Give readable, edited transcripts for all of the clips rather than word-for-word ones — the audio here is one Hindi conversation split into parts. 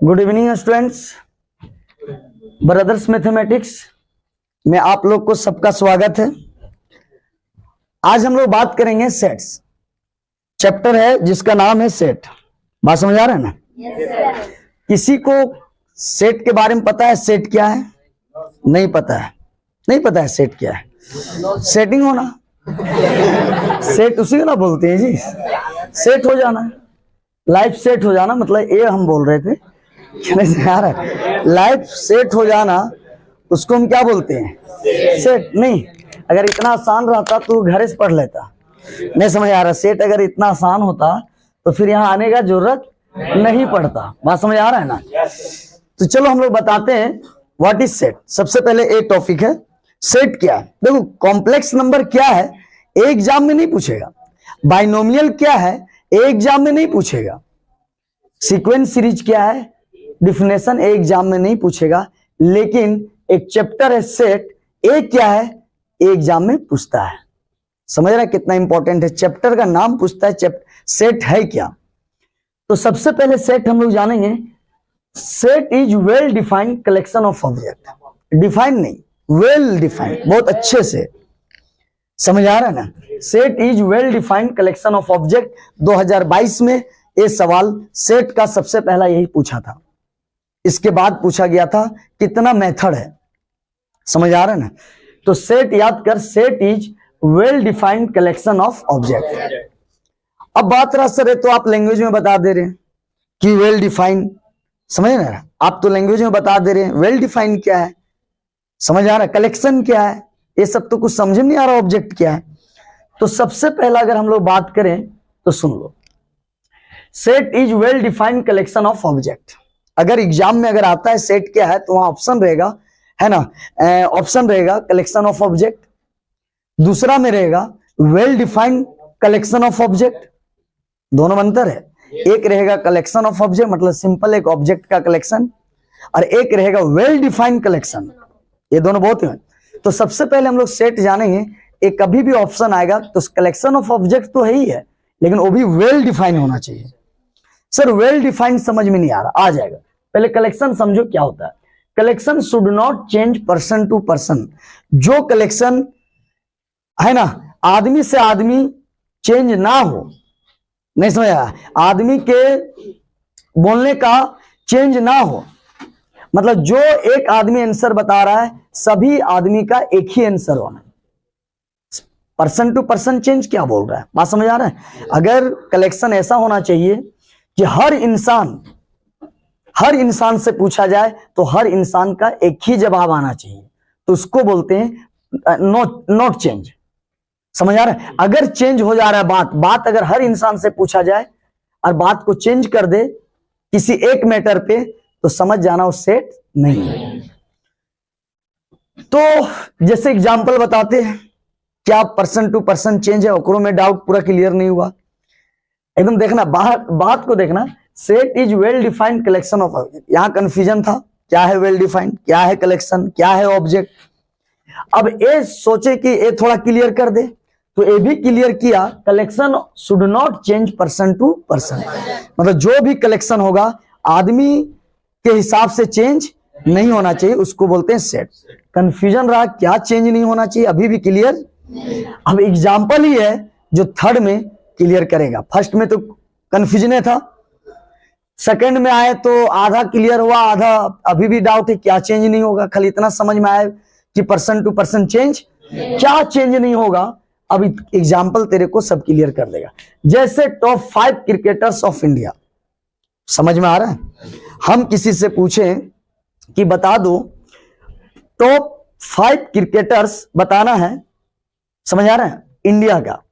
Good evening students, brothers mathematics में आप लोग को सबका स्वागत है। आज हम लोग बात करेंगे सेट्स। चैप्टर है जिसका नाम है सेट। बात समझ आ रहा है ना? yes, किसी को सेट के बारे में पता है? सेट क्या है? नहीं पता है? नहीं पता है सेट क्या है? सेटिंग होना सेट उसी को ना बोलते हैं जी। सेट हो जाना, लाइफ सेट हो जाना, मतलब ये हम बोल रहे थे यार, लाइफ सेट हो जाना उसको हम क्या बोलते हैं? सेट। नहीं, अगर इतना आसान रहता तो घर से पढ़ लेता। नहीं समझ आ रहा? सेट अगर इतना आसान होता तो फिर यहाँ आने का जरूरत नहीं पड़ता। बात समझ आ रहा है ना? तो चलो हम लोग बताते हैं व्हाट इज सेट। सबसे पहले एक टॉपिक है सेट क्या है। देखो, कॉम्प्लेक्स नंबर क्या है एक एग्जाम में नहीं पूछेगा, बाइनोमियल क्या है एक एग्जाम में नहीं पूछेगा, सीक्वेंस सीरीज क्या है डिफिनेशन एक एग्जाम में नहीं पूछेगा, लेकिन एक चैप्टर है सेट, एक क्या है एक एग्जाम में पूछता है। समझ रहा है कितना इंपॉर्टेंट है? चैप्टर का नाम पूछता है, सेट है क्या। तो सबसे पहले सेट हम लोग जानेंगे। Set is well defined collection of object. Defined नहीं, वेल डिफाइंड, बहुत अच्छे से। समझ आ रहा है ना? Set is well defined collection of object. 2022 में ये सवाल सेट का सबसे पहला यही पूछा था। इसके बाद पूछा गया था कितना मेथड है। समझ आ रहा है ना? तो सेट याद कर, set is well defined collection of object. अब बात रहा सर, तो आप लैंग्वेज में बता दे रहे हैं कि वेल डिफाइंड। समझ ना? आप तो लैंग्वेज में बता दे रहे हैं वेल डिफाइंड क्या है। समझ आ रहा है? कलेक्शन क्या है, ये सब तो कुछ समझ नहीं आ रहा ऑब्जेक्ट क्या है। तो सबसे पहला अगर हम लोग बात करें तो सुन लो, set is well defined collection of object. अगर एग्जाम में अगर आता है सेट क्या है तो वहां ऑप्शन रहेगा, है ना? ऑप्शन रहेगा कलेक्शन ऑफ ऑब्जेक्ट, दूसरा में रहेगा well defined collection of object. दोनों में अंतर है। एक रहेगा कलेक्शन ऑफ ऑब्जेक्ट, मतलब सिंपल एक ऑब्जेक्ट का कलेक्शन, और एक रहेगा वेल डिफाइंड कलेक्शन। ये दोनों बहुत है। तो सबसे पहले हम लोग सेट जानेंगे। एक कभी भी ऑप्शन आएगा तो कलेक्शन ऑफ ऑब्जेक्ट तो है ही है, लेकिन वो भी वेल डिफाइंड होना चाहिए। सर वेल डिफाइंड समझ में नहीं आ रहा, आ जाएगा। पहले कलेक्शन समझो क्या होता है। Collection should not change person to person. जो कलेक्शन है ना, आदमी से आदमी चेंज ना हो। नहीं समझ आया? आदमी के बोलने का चेंज ना हो, मतलब जो एक आदमी आंसर बता रहा है सभी आदमी का एक ही आंसर होना। पर्सन टू पर्सन चेंज क्या बोल रहा है? बात समझ आ रहा है? अगर कलेक्शन ऐसा होना चाहिए कि हर इंसान से पूछा जाए तो हर इंसान का एक ही जवाब आना चाहिए, तो उसको बोलते हैं नॉट चेंज। समझ आ रहा है? अगर चेंज हो जा रहा है बात अगर हर इंसान से पूछा जाए और बात को चेंज कर दे किसी एक मैटर पे, तो समझ जाना वो सेट नहीं है। तो जैसे एग्जांपल बताते हैं, क्या पर्सन टू पर्सन चेंज है, ओकरो में डाउट पूरा क्लियर नहीं हुआ। एकदम देखना, बात को देखना। Set is well defined collection of object. यहां कंफ्यूजन था, क्या है वेल डिफाइंड, क्या है कलेक्शन, क्या है ऑब्जेक्ट। अब ये सोचे कि ये थोड़ा क्लियर कर दे, तो ये भी क्लियर किया। Collection should not change person to person, मतलब जो भी कलेक्शन होगा आदमी के हिसाब से चेंज नहीं होना चाहिए, उसको बोलते हैं सेट। कंफ्यूजन रहा क्या चेंज नहीं होना चाहिए, अभी भी क्लियर। अब एग्जांपल ही है जो थर्ड में क्लियर करेगा। फर्स्ट में तो कंफ्यूजन था, सेकंड में आए तो आधा क्लियर हुआ, आधा अभी भी डाउट है क्या चेंज नहीं होगा। खाली इतना समझ में आया कि पर्सन टू पर्सन चेंज, क्या चेंज नहीं होगा। अब एग्जांपल तेरे को सब क्लियर कर देगा। जैसे टॉप 5 क्रिकेटर्स ऑफ इंडिया, समझ में आ रहा है? हम किसी से पूछें कि बता दो टॉप 5 क्रिकेटर्स बताना है, समझ आ रहा है, इंडिया का,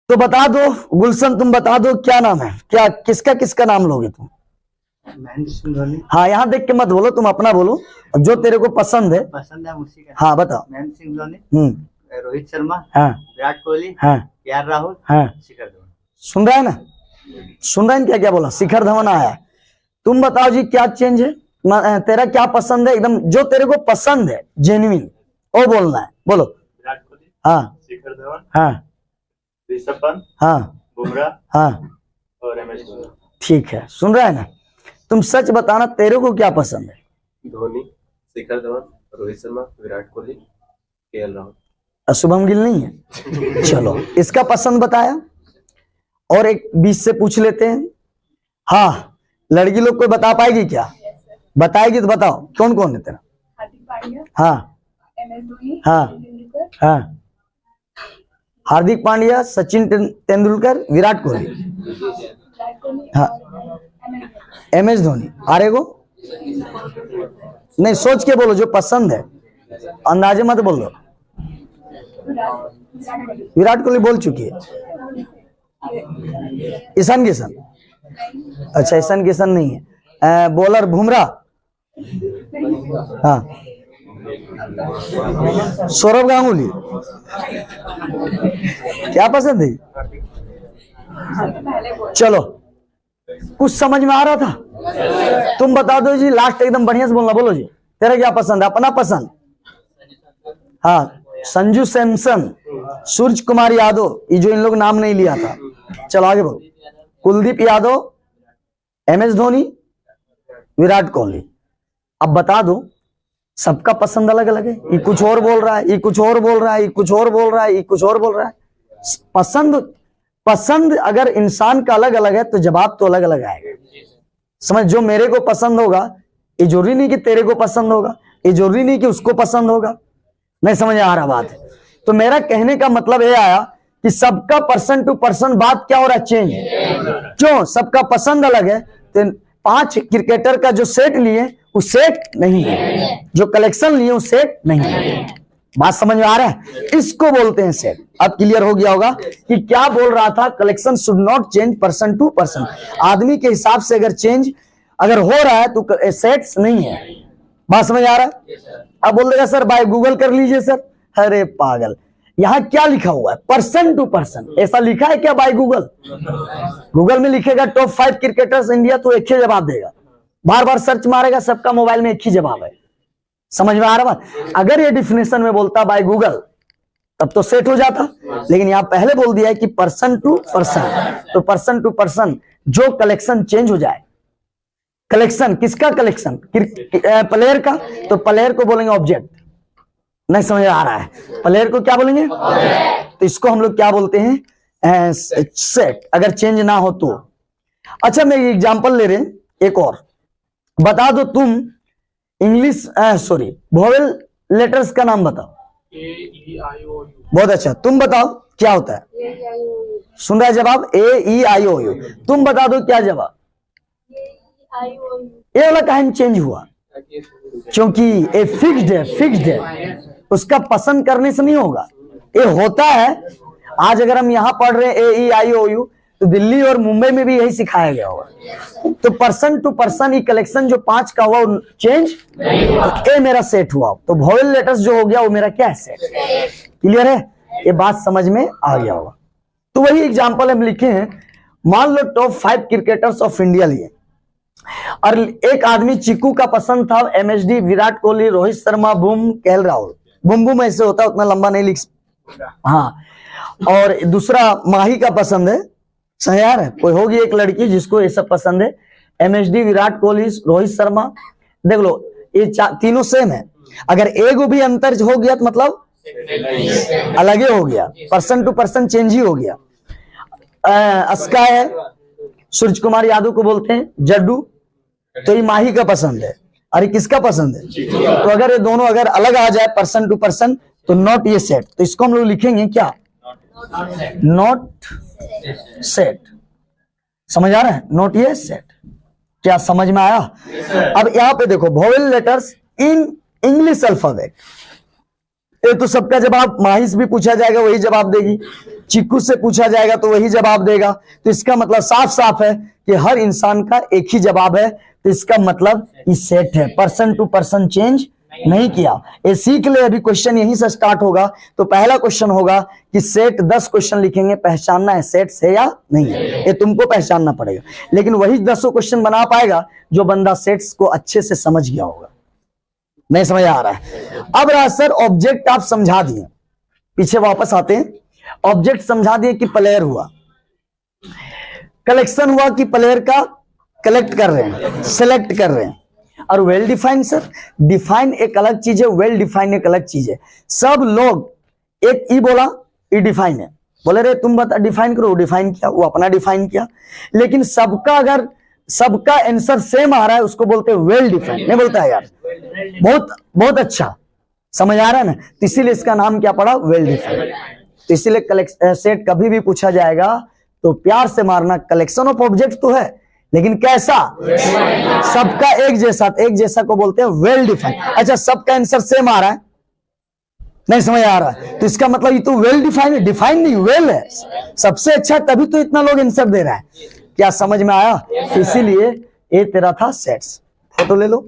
तो बता दो। गुलशन तुम बता दो क्या नाम है, क्या किसका किसका नाम लोगे तुम? महेंद्र सिंह धोनी। हाँ, यहाँ देख के मत बोलो, तुम अपना बोलो जो तेरे को पसंद है उसी का। हाँ बताओ। महेंद्र सिंह धोनी, रोहित शर्मा, हाँ, विराट कोहली, हाँ, केएल राहुल, हाँ। शिखर धवन। सुन रहा है ना? सुन रहा है क्या क्या बोला? शिखर धवन आया। तुम बताओ जी क्या चेंज है, तेरा क्या पसंद है, एकदम जो तेरे को पसंद है जेन्युइन वो बोलना है। बोलो। विराट कोहली, हाँ, शिखर धवन, हाँ, ऋषभ पंत, हाँ, बुमराह हाँ, और एमएस धोनी। ठीक है। सुन रहा है ना? तुम सच बताना, तेरे को क्या पसंद है? धोनी, शिखर धवन, रोहित शर्मा, विराट कोहली, केएल राहुल। शुभम गिल नहीं है? चलो इसका पसंद बताया। और एक 20 से पूछ लेते हैं। हाँ, लड़की लोग कोई बता पाएगी क्या? बताएगी तो बताओ, कौन कौन है तेरा? हार्दिक पांड्या, हाँ MS धोनी, हाँ तेंदुलकर, हाँ, हार्दिक पांड्या, सचिन तेंदुलकर, विराट कोहली, विराट कोहली हाँ। और MS MS धोनी। आरे को नहीं, सोच के बोलो जो पसंद है, अंदाजे मत बोल दो। विराट कोहली बोल चुकी है। ईशान किशन, अच्छा ईशान किशन नहीं है। बॉलर बुमराह, हाँ। सौरव गांगुली, क्या पसंद है? चलो कुछ समझ में आ रहा था? तुम बता दो जी, लास्ट एकदम बढ़िया से बोलना। बोलो जी, तेरा क्या पसंद है? अपना पसंद। हाँ, संजू सैमसन, सूर्य कुमार यादव, ये जो इन लोग नाम नहीं लिया था। चलो आगे बोलो। कुलदीप यादव, MS धोनी, विराट कोहली। अब बता दो, सबका पसंद अलग अलग है। ये कुछ और बोल रहा है, ये कुछ और बोल रहा है, ये कुछ और बोल रहा है, ये कुछ और बोल रहा है। पसंद अगर इंसान का अलग अलग है तो जवाब तो अलग अलग आएगा। समझ, जो मेरे को पसंद होगा ये जरूरी नहीं कि तेरे को पसंद होगा, ये जरूरी नहीं कि उसको पसंद होगा। नहीं समझ आ रहा बात? तो मेरा कहने का मतलब ये आया कि सबका पर्सन टू पर्सन बात क्या हो रहा है? चेंज। क्यों? सबका पसंद अलग है। तो 5 क्रिकेटर का जो सेट लिए वो सेट नहीं है, जो कलेक्शन लिए वो सेट नहीं है। बात समझ में आ रहा है? इसको बोलते हैं सेट। अब क्लियर हो गया होगा कि क्या बोल रहा था। Collection should not change person to person. आदमी के हिसाब से अगर चेंज अगर हो रहा है तो सेट्स नहीं है। बात समझ आ रहा है? अब बोल देगा सर बाय गूगल कर लीजिए सर। अरे पागल, यहाँ क्या लिखा हुआ है? Person to person. ऐसा लिखा है क्या बाय गूगल? गूगल में लिखेगा टॉप 5 क्रिकेटर्स इंडिया तो एक ही जवाब देगा। बार बार सर्च मारेगा, सबका मोबाइल में एक ही जवाब है। समझ में आ रहा बात? अगर ये डिफिनेशन में बोलता बाय गूगल तब तो सेट हो जाता, लेकिन यहाँ पहले बोल दिया है कि पर्सन टू पर्सन। तो पर्सन टू पर्सन जो कलेक्शन चेंज हो जाए। कलेक्शन किसका? कलेक्शन प्लेयर का। तो प्लेयर को बोलेंगे ऑब्जेक्ट। नहीं समझ आ रहा है? प्लेयर को क्या बोलेंगे? तो इसको हम लोग क्या बोलते हैं? सेट। अगर चेंज ना हो तो। अच्छा, मैं एग्जांपल ले रहे हैं एक और। बता दो तुम इंग्लिश वोवेल लेटर्स का नाम बताओ। AEIOU, बहुत अच्छा, तुम बताओ क्या होता है? सुन रहा है जवाब? AEIOU। तुम बता दो क्या जवाब? AEIOU, ये वाला काहे चेंज हुआ? क्योंकि ये फिक्स्ड है, उसका पसंद करने से नहीं होगा। ये होता है। आज अगर हम यहाँ पढ़ रहे हैं AEIOU तो दिल्ली और मुंबई में भी यही सिखाया गया होगा। तो पर्सन टू पर्सन ही कलेक्शन जो 5 का हुआ वो चेंज, तो ए मेरा सेट हुआ। तो वोवेल लेटर्स जो हो गया वो मेरा क्या है? सेट। क्लियर है? ये बात समझ में आ गया होगा। तो वही एग्जांपल हम लिखे हैं। मान लो टॉप 5 क्रिकेटर्स ऑफ इंडिया लिए, और एक आदमी चिक्कू का पसंद था MSD, विराट कोहली, रोहित शर्मा, केएल राहुल। बुम ऐसे होता है, उतना लंबा नहीं लिख। हाँ, और दूसरा माही का पसंद है। सही यार है? कोई होगी एक लड़की जिसको ये सब पसंद है। MSD, विराट कोहली, रोहित शर्मा। देख लो ये तीनों सेम है। अगर एगो भी अंतर हो गया तो मतलब अलग ही हो गया, पर्सन टू पर्सन चेंज ही हो गया। स्काई है, सूर्य कुमार यादव को बोलते हैं जड्डू। तो ये माही का पसंद है। अरे किसका पसंद है? तो अगर ये दोनों अगर अलग आ जाए पर्सन टू पर्सन तो नॉट ये सेट। तो इसको हम लोग लिखेंगे क्या? Not set. समझ आ रहा है? नॉट ये सेट। क्या समझ में आया? अब यहां पे देखो, vowel letters in English alphabet. ये तो सबका जवाब माही से भी पूछा जाएगा वही जवाब देगी, चिक्कू से पूछा जाएगा तो वही जवाब देगा। तो इसका मतलब साफ साफ है कि हर इंसान का एक ही जवाब है। तो इसका मतलब ये सेट है, पर्सन टू पर्सन चेंज नहीं किया। ये सीख ले, अभी क्वेश्चन यहीं से स्टार्ट होगा। तो पहला क्वेश्चन होगा कि सेट, 10 क्वेश्चन लिखेंगे, पहचानना है सेट है या नहीं है। ये तुमको पहचानना पड़ेगा, लेकिन वही 10 क्वेश्चन बना पाएगा जो बंदा सेट्स को अच्छे से समझ गया होगा। नहीं समझ आ रहा है? अब रहा सर ऑब्जेक्ट आप समझा दिए, पीछे वापस आते हैं। ऑब्जेक्ट समझा दिए कि प्लेयर हुआ, कलेक्शन हुआ कि प्लेयर का कलेक्ट कर रहे हैं, सेलेक्ट कर रहे हैं। और वेल डिफाइंड सर, डिफाइन एक अलग चीज है, वेल डिफाइंड एक अलग चीज है। सब लोग एक ई बोला, ई डिफाइन है, बोले रे तुम बता डिफाइन करो, डिफाइन किया, वो अपना डिफाइन किया। लेकिन सबका अगर सबका आंसर सेम आ रहा है उसको बोलते हैं वेल डिफाइंड, नहीं बोलता है यार? बहुत बहुत अच्छा, समझ आ रहा है ना? तो इसीलिए इसका नाम क्या पड़ा, वेल डिफाइंड। तो इसीलिए सेट कभी भी पूछा जाएगा तो प्यार से मारना, कलेक्शन ऑफ ऑब्जेक्ट तो है लेकिन कैसा, सबका एक जैसा को बोलते हैं वेल डिफाइंड। अच्छा, सबका आंसर सेम आ रहा है, नहीं समझ आ रहा है, तो इसका मतलब ये तो वेल डिफाइंड है, डिफाइंड नहीं वेल है, सबसे अच्छा, तभी तो इतना लोग आंसर दे रहा है। क्या समझ में आया? तो इसीलिए ये तेरा था सेट्स। फोटो ले लो।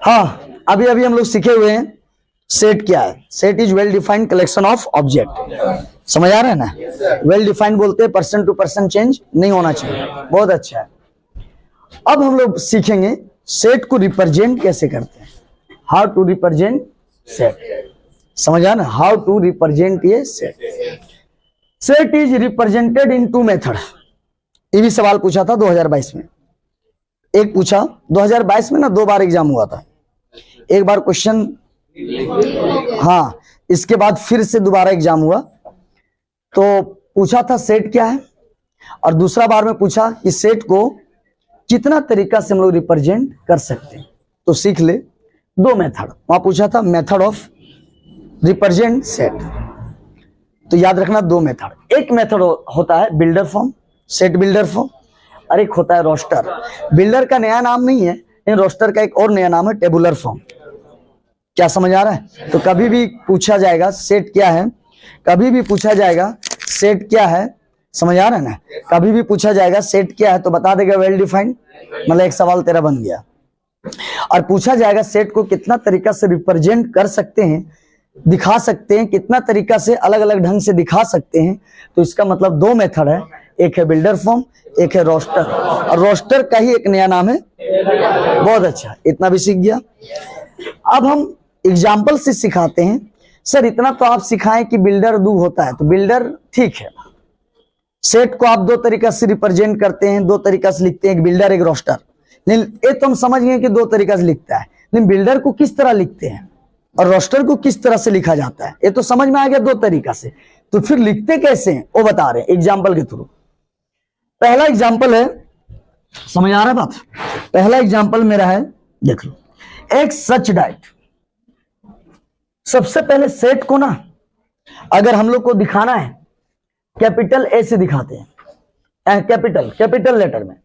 हाँ, अभी अभी हम लोग सीखे हुए हैं सेट क्या है। Set is well defined collection of object. समझ आ रहा है ना? वेल डिफाइंड बोलते हैं पर्सन टू पर्सन चेंज नहीं होना चाहिए। बहुत अच्छा है। अब हम लोग सीखेंगे सेट को रिप्रेजेंट कैसे करते हैं, हाउ टू रिप्रेजेंट सेट। समझ आ ना? हाउ टू रिप्रेजेंट ये set. Set is represented in two method. ये भी सवाल पूछा था 2022 में, एक पूछा 2022 में ना, 2 बार एग्जाम हुआ था। एक बार क्वेश्चन, हाँ, इसके बाद फिर से दोबारा एग्जाम हुआ तो पूछा था सेट क्या है, और दूसरा बार में पूछा कि सेट को कितना तरीका से हम लोग रिप्रेजेंट कर सकते हैं। तो सीख ले 2 मेथड, वहां पूछा था मेथड ऑफ रिप्रेजेंट सेट। तो याद रखना 2 मेथड। एक मेथड होता है builder form, set builder form, और एक होता है रोस्टर। बिल्डर का नया नाम नहीं है, लेकिन रोस्टर का एक और नया नाम है टेबुलर फॉर्म। क्या समझ आ रहा है? तो कभी भी पूछा जाएगा सेट क्या है, कभी भी पूछा जाएगा सेट क्या है, समझ आ रहा है ना? कभी भी पूछा जाएगा सेट क्या है तो बता देगा वेल डिफाइंड, मतलब एक सवाल तेरा बन गया। और पूछा जाएगा सेट को कितना तरीका से रिप्रेजेंट कर सकते हैं, दिखा सकते हैं, कितना तरीका से अलग अलग ढंग से दिखा सकते हैं, तो इसका मतलब 2 मेथड है, एक है बिल्डर फॉर्म, एक है रोस्टर। और रोस्टर का ही एक नया नाम है। बहुत अच्छा, इतना भी सीख गया। अब हम एग्जाम्पल से सिखाते हैं। सर इतना तो आप सिखाएं कि बिल्डर डू होता है, तो बिल्डर ठीक है, सेट को आप 2 तरीका से रिप्रेजेंट करते हैं, 2 तरीका से लिखते हैं, एक बिल्डर एक रोस्टर। लेकिन ये तो हम समझ गए कि 2 तरीका से लिखता है, लेकिन बिल्डर को किस तरह लिखते हैं और रोस्टर को किस तरह से लिखा जाता है, ये तो समझ में आ गया 2 तरीका से। तो फिर लिखते कैसे हैं वो बता रहे हैं एग्जाम्पल के थ्रू। पहला एग्जाम्पल है, समझ आ रहा है बात? पहला एग्जाम्पल मेरा है, देख लो, एक सच डाइट। सबसे पहले सेट को ना अगर हम लोग को दिखाना है कैपिटल ए से दिखाते हैं, कैपिटल लेटर में।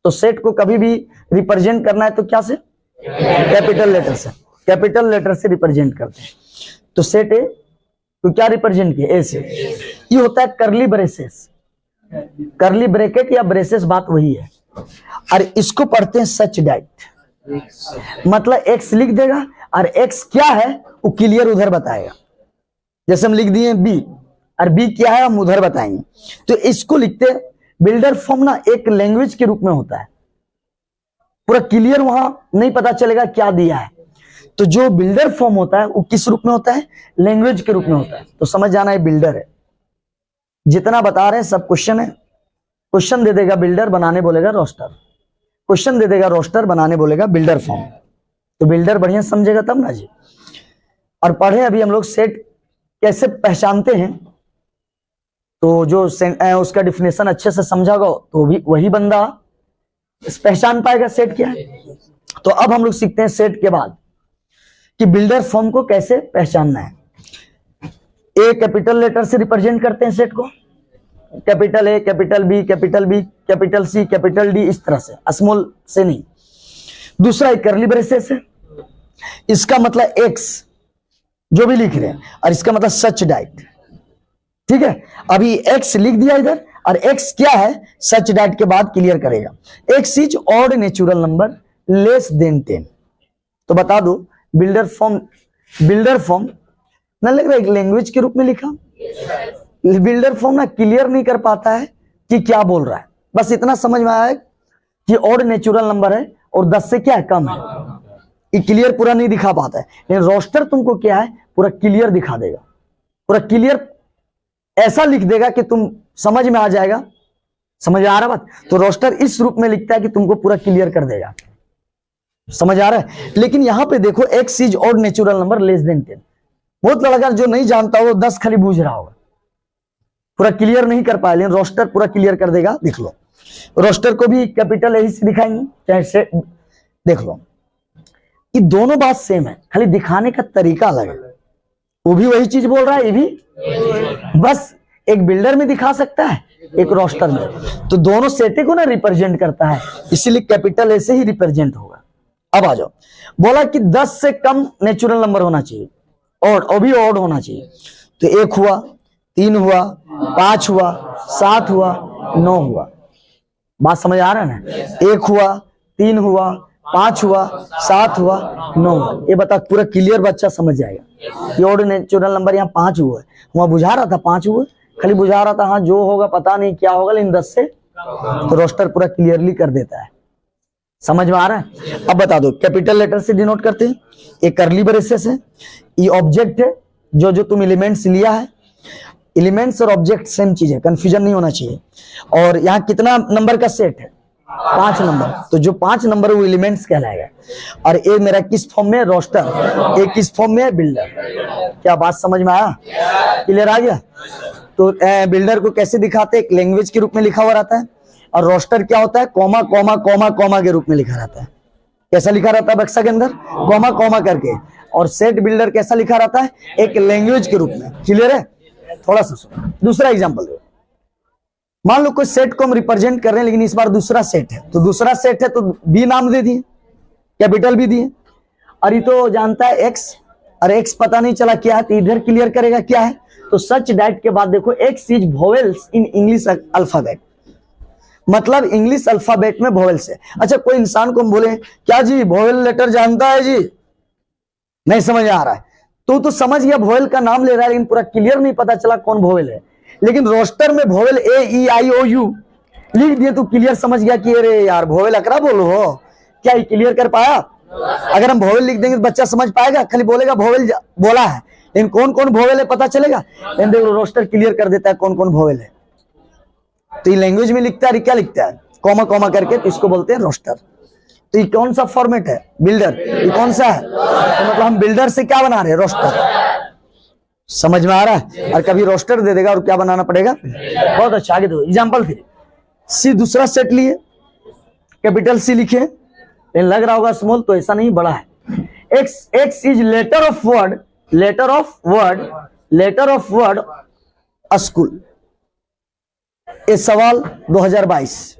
तो सेट को कभी भी रिप्रेजेंट करना है तो क्या से, कैपिटल लेटर से, कैपिटल लेटर से रिप्रेजेंट करते हैं। तो सेट ए तो क्या रिप्रेजेंट किया, ए से। ये होता है करली ब्रेसेस, करली ब्रैकेट या ब्रेसेस, बात वही है। और इसको पढ़ते हैं सच डाइट, मतलब एक्स लिख देगा और एक्स क्या है वो क्लियर उधर बताएगा। जैसे हम लिख दिए बी, और बी क्या है हम उधर बताएंगे। तो इसको लिखते हैं बिल्डर फॉर्म ना, एक लैंग्वेज के रूप में होता है, पूरा क्लियर वहां नहीं पता चलेगा क्या दिया है। तो जो बिल्डर फॉर्म होता है वो किस रूप में होता है, लैंग्वेज के रूप में होता है। तो समझ जाना है बिल्डर है, जितना बता रहे हैं सब क्वेश्चन है। क्वेश्चन दे देगा बिल्डर, बनाने बोलेगा रोस्टर, क्वेश्चन दे देगा रोस्टर, बनाने बोलेगा बिल्डर फॉर्म। तो बिल्डर बढ़िया समझेगा तब ना जी। और पढ़े अभी हम लोग सेट कैसे पहचानते हैं, तो जो उसका डिफिनेशन अच्छे से समझागा तो भी वही बंदा पहचान पाएगा सेट क्या है। तो अब हम लोग सीखते हैं सेट के बाद कि बिल्डर फॉर्म को कैसे पहचानना है। ए कैपिटल लेटर से रिप्रेजेंट करते हैं सेट को, capital A, capital B, capital B, capital C, capital D, इस तरह से, स्मॉल से नहीं। दूसरा एक करली ब्रेसेस है, इसका मतलब एक्स जो भी लिख रहे हैं, और इसका मतलब सच डाइट। ठीक है, अभी एक्स लिख दिया इधर, और एक्स क्या है सच डाइट के बाद क्लियर करेगा। X is odd natural number less than 10। तो बता दो बिल्डर फॉर्म ना लग रहा है एक लैंग्वेज के रूप में लिखा। बिल्डर फॉर्म ना क्लियर नहीं कर पाता है कि क्या बोल रहा है, बस इतना समझ में आया है कि ऑड नेचुरल नंबर है और 10 से क्या है, कम है। ये क्लियर पूरा नहीं दिखा पाता है, लेकिन रोस्टर तुमको क्या है, पूरा क्लियर दिखा देगा, पूरा क्लियर ऐसा लिख देगा कि तुम समझ में आ जाएगा। समझ आ रहा बात? तो रोस्टर इस रूप में लिखता है कि तुमको पूरा क्लियर कर देगा। समझ आ रहा है? लेकिन यहां पे देखो x is odd natural number less than 10। बहुत लड़का जो नहीं जानता हो 10 खाली बूझ रहा होगा, पूरा क्लियर नहीं कर पाया, लेकिन रोस्टर पूरा क्लियर कर देगा। देख लो, रोस्टर को भी कैपिटल यही से दिखाएंगे, चाहे से देख लो, ये दोनों बात सेम है, खाली दिखाने का तरीका अलग है। वो भी वही चीज बोल रहा है, ये भी, बस एक बिल्डर में दिखा सकता है, एक रोस्टर में। तो दोनों सेटे को ना रिप्रेजेंट करता है, इसीलिए कैपिटल ऐसे ही रिप्रेजेंट होगा। अब आ जाओ, बोला कि 10 से कम नेचुरल नंबर होना चाहिए, और भी ऑड होना चाहिए। तो 1 हुआ, 3 हुआ, 5 हुआ, 7 हुआ, 9 हुआ। बात समझ आ रहा है ना? 1 हुआ, 3 हुआ, 5 हुआ, 7 हुआ, 9 हुआ। ये बता, पूरा क्लियर बच्चा समझ जाएगा कि ऑड नेचुरल नंबर यहाँ 5 हुआ है। वहां बुझा रहा था 5 हुआ, खाली बुझा रहा था, हाँ जो होगा पता नहीं क्या होगा, लेकिन 10 से तो रोस्टर पूरा क्लियरली कर देता है। समझ में आ रहा है? अब बता दो, कैपिटल लेटर से डिनोट करते हैं, एक कर्ली ब्रेसेस है, ये ऑब्जेक्ट है, जो तुम एलिमेंट्स लिया है। एलिमेंट्स और ऑब्जेक्ट सेम चीज है, कंफ्यूजन नहीं होना चाहिए। और यहाँ कितना नंबर का सेट है? 5 नंबर। तो जो 5 नंबर वो एलिमेंट्स कहलाएगा। और ये मेरा किस फॉर्म में? रोस्टर। एक किस फॉर्म में? बिल्डर। क्या बात समझ में आया? क्लियर आ गया? तो बिल्डर को कैसे दिखाते हैं? एक लैंग्वेज के रूप में लिखा हुआ रहता है, और रोस्टर क्या होता है? कॉमा कॉमा कॉमा कॉमा के रूप में लिखा रहता है। कैसा लिखा रहता है बक्सा के अंदर? कॉमा कॉमा करके। और सेट बिल्डर कैसा लिखा रहता है? एक लैंग्वेज के रूप में। क्लियर है? थोड़ा सा सुनो, दूसरा एग्जांपल दो। मान लो कोई सेट को हम रिप्रेजेंट कर रहे हैं, लेकिन इस बार दूसरा सेट है, तो दूसरा सेट है तो बी नाम दे दिए, कैपिटल भी दिए। और ये तो जानता है एक्स, और एक्स पता नहीं चला क्या है, तो इधर क्लियर करेगा क्या है। तो सच डैट के बाद देखो, x is vowels in English alphabet, मतलब इंग्लिश अल्फाबेट में वोवेल्स है। अच्छा, कोई इंसान को हम बोले क्या जी वोवेल लेटर जानता है जी? नहीं समझ आ रहा है, तो समझ गया वोवेल का नाम ले रहा है, लेकिन पूरा क्लियर नहीं पता चला कौन वोवेल है। लेकिन रोस्टर में vowel A E I O you लिख दिए तो क्लियर समझ गया कि अरे यार वोवेल अकरा बोलो हो। क्या ये क्लियर कर पाया? अगर हम वोवेल लिख देंगे तो बच्चा समझ पाएगा? खाली बोलेगा वोवेल बोला है, लेकिन कौन कौन वोवेल है पता चलेगा? लेकिन देखो रोस्टर क्लियर कर देता है कौन कौन वोवेल है। तो ये लैंग्वेज में लिखता है, क्या लिखता है? कॉमा कॉमा करके, तो इसको बोलते हैं रोस्टर। तो ये कौन सा फॉर्मेट है? बिल्डर। ये कौन सा है? तो मतलब हम बिल्डर से क्या बना रहे हैं? रोस्टर। समझ में आ रहा है? और कभी रोस्टर दे देगा और क्या बनाना पड़ेगा? बहुत अच्छा। आगे दो एग्जांपल। फिर सी दूसरा सेट लिए, कैपिटल सी लिखे, लेकिन लग रहा होगा स्मॉल, तो ऐसा नहीं, बड़ा है। X, X is letter of word, letter of word, letter of word school. ये सवाल 2022,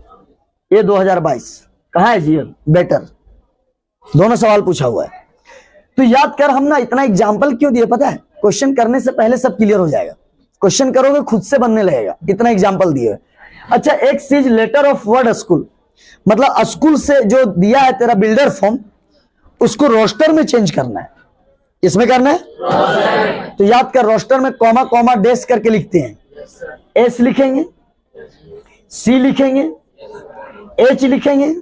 ये 2022 कहाँ है जी? बेटर दोनों सवाल पूछा हुआ है। तो याद कर, हम ना इतना एग्जाम्पल क्यों दिए पता है? क्वेश्चन करने से पहले सब क्लियर हो जाएगा, क्वेश्चन करोगे खुद से बनने लगेगा, इतना एग्जाम्पल दिए। अच्छा, X is letter of word school, मतलब स्कूल से जो दिया है तेरा बिल्डर फॉर्म, उसको रोस्टर में चेंज करना है। इसमें करना है तो याद कर, रोस्टर में कॉमा कॉमा डैश करके लिखते हैं। एस लिखेंगे, सी लिखेंगे, एच लिखेंगे,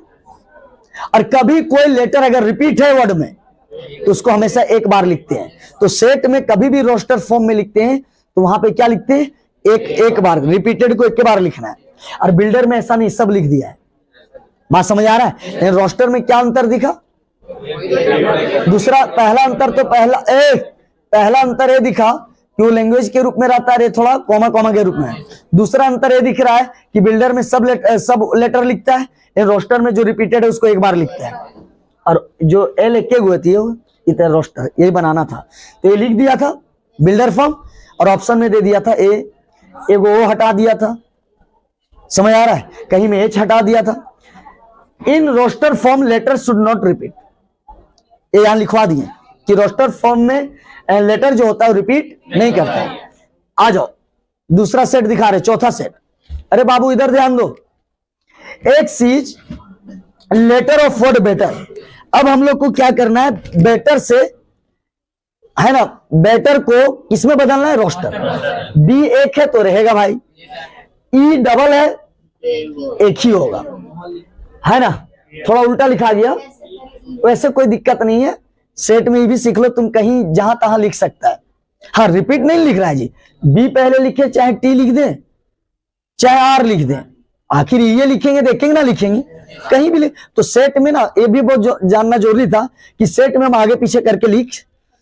और कभी कोई लेटर अगर रिपीट है वर्ड में तो उसको हमेशा एक बार लिखते हैं। तो सेट में कभी भी रोस्टर फॉर्म में लिखते हैं तो वहां पे क्या लिखते हैं? एक बार, रिपीटेड को एक बार लिखना है। और बिल्डर में ऐसा नहीं, सब लिख दिया है। बात समझ आ रहा है? रोस्टर में क्या अंतर दिखा? दूसरा, पहला अंतर तो पहला अंतर ये दिखा कि वो लैंग्वेज के रूप में रहता है, थोड़ा कॉमा कॉमा के रूप में। दूसरा अंतर ये दिख रहा है कि बिल्डर में सब लेटर लिखता है, रोस्टर में जो रिपीटेड है उसको एक बार लिखता है। और जो एल एक हुए थी इतना रोस्टर, यही बनाना था, तो ये लिख दिया था बिल्डर फॉर्म, और ऑप्शन में दे दिया था ए, एगो ओ हटा दिया था। समझ आ रहा है? कहीं में एच हटा दिया था। In roster form letter should not repeat, ये यहां लिखवा दिए कि रोस्टर फॉर्म में लेटर जो होता है रिपीट नहीं करता है। आ जाओ, दूसरा सेट दिखा रहे, चौथा सेट। अरे बाबू इधर ध्यान दो। X is letter of word better. अब हम लोग को क्या करना है? बेटर से, है ना, बेटर को किसमें बदलना है? रोस्टर। बी एक है तो रहेगा भाई, ई डबल है एक ही होगा। है ना, थोड़ा उल्टा लिखा गया, वैसे कोई दिक्कत नहीं है, सेट में भी सीख लो, तुम कहीं जहां तहां लिख सकता है। हाँ, रिपीट नहीं लिख रहा है जी, बी पहले लिखे, चाहे टी लिख दे चाहे आर लिख दे, आखिर ये लिखेंगे देखेंगे ना, लिखेंगे कहीं भी लिख। तो सेट में ना ये भी बहुत जानना जरूरी था कि सेट में हम आगे पीछे करके लिख,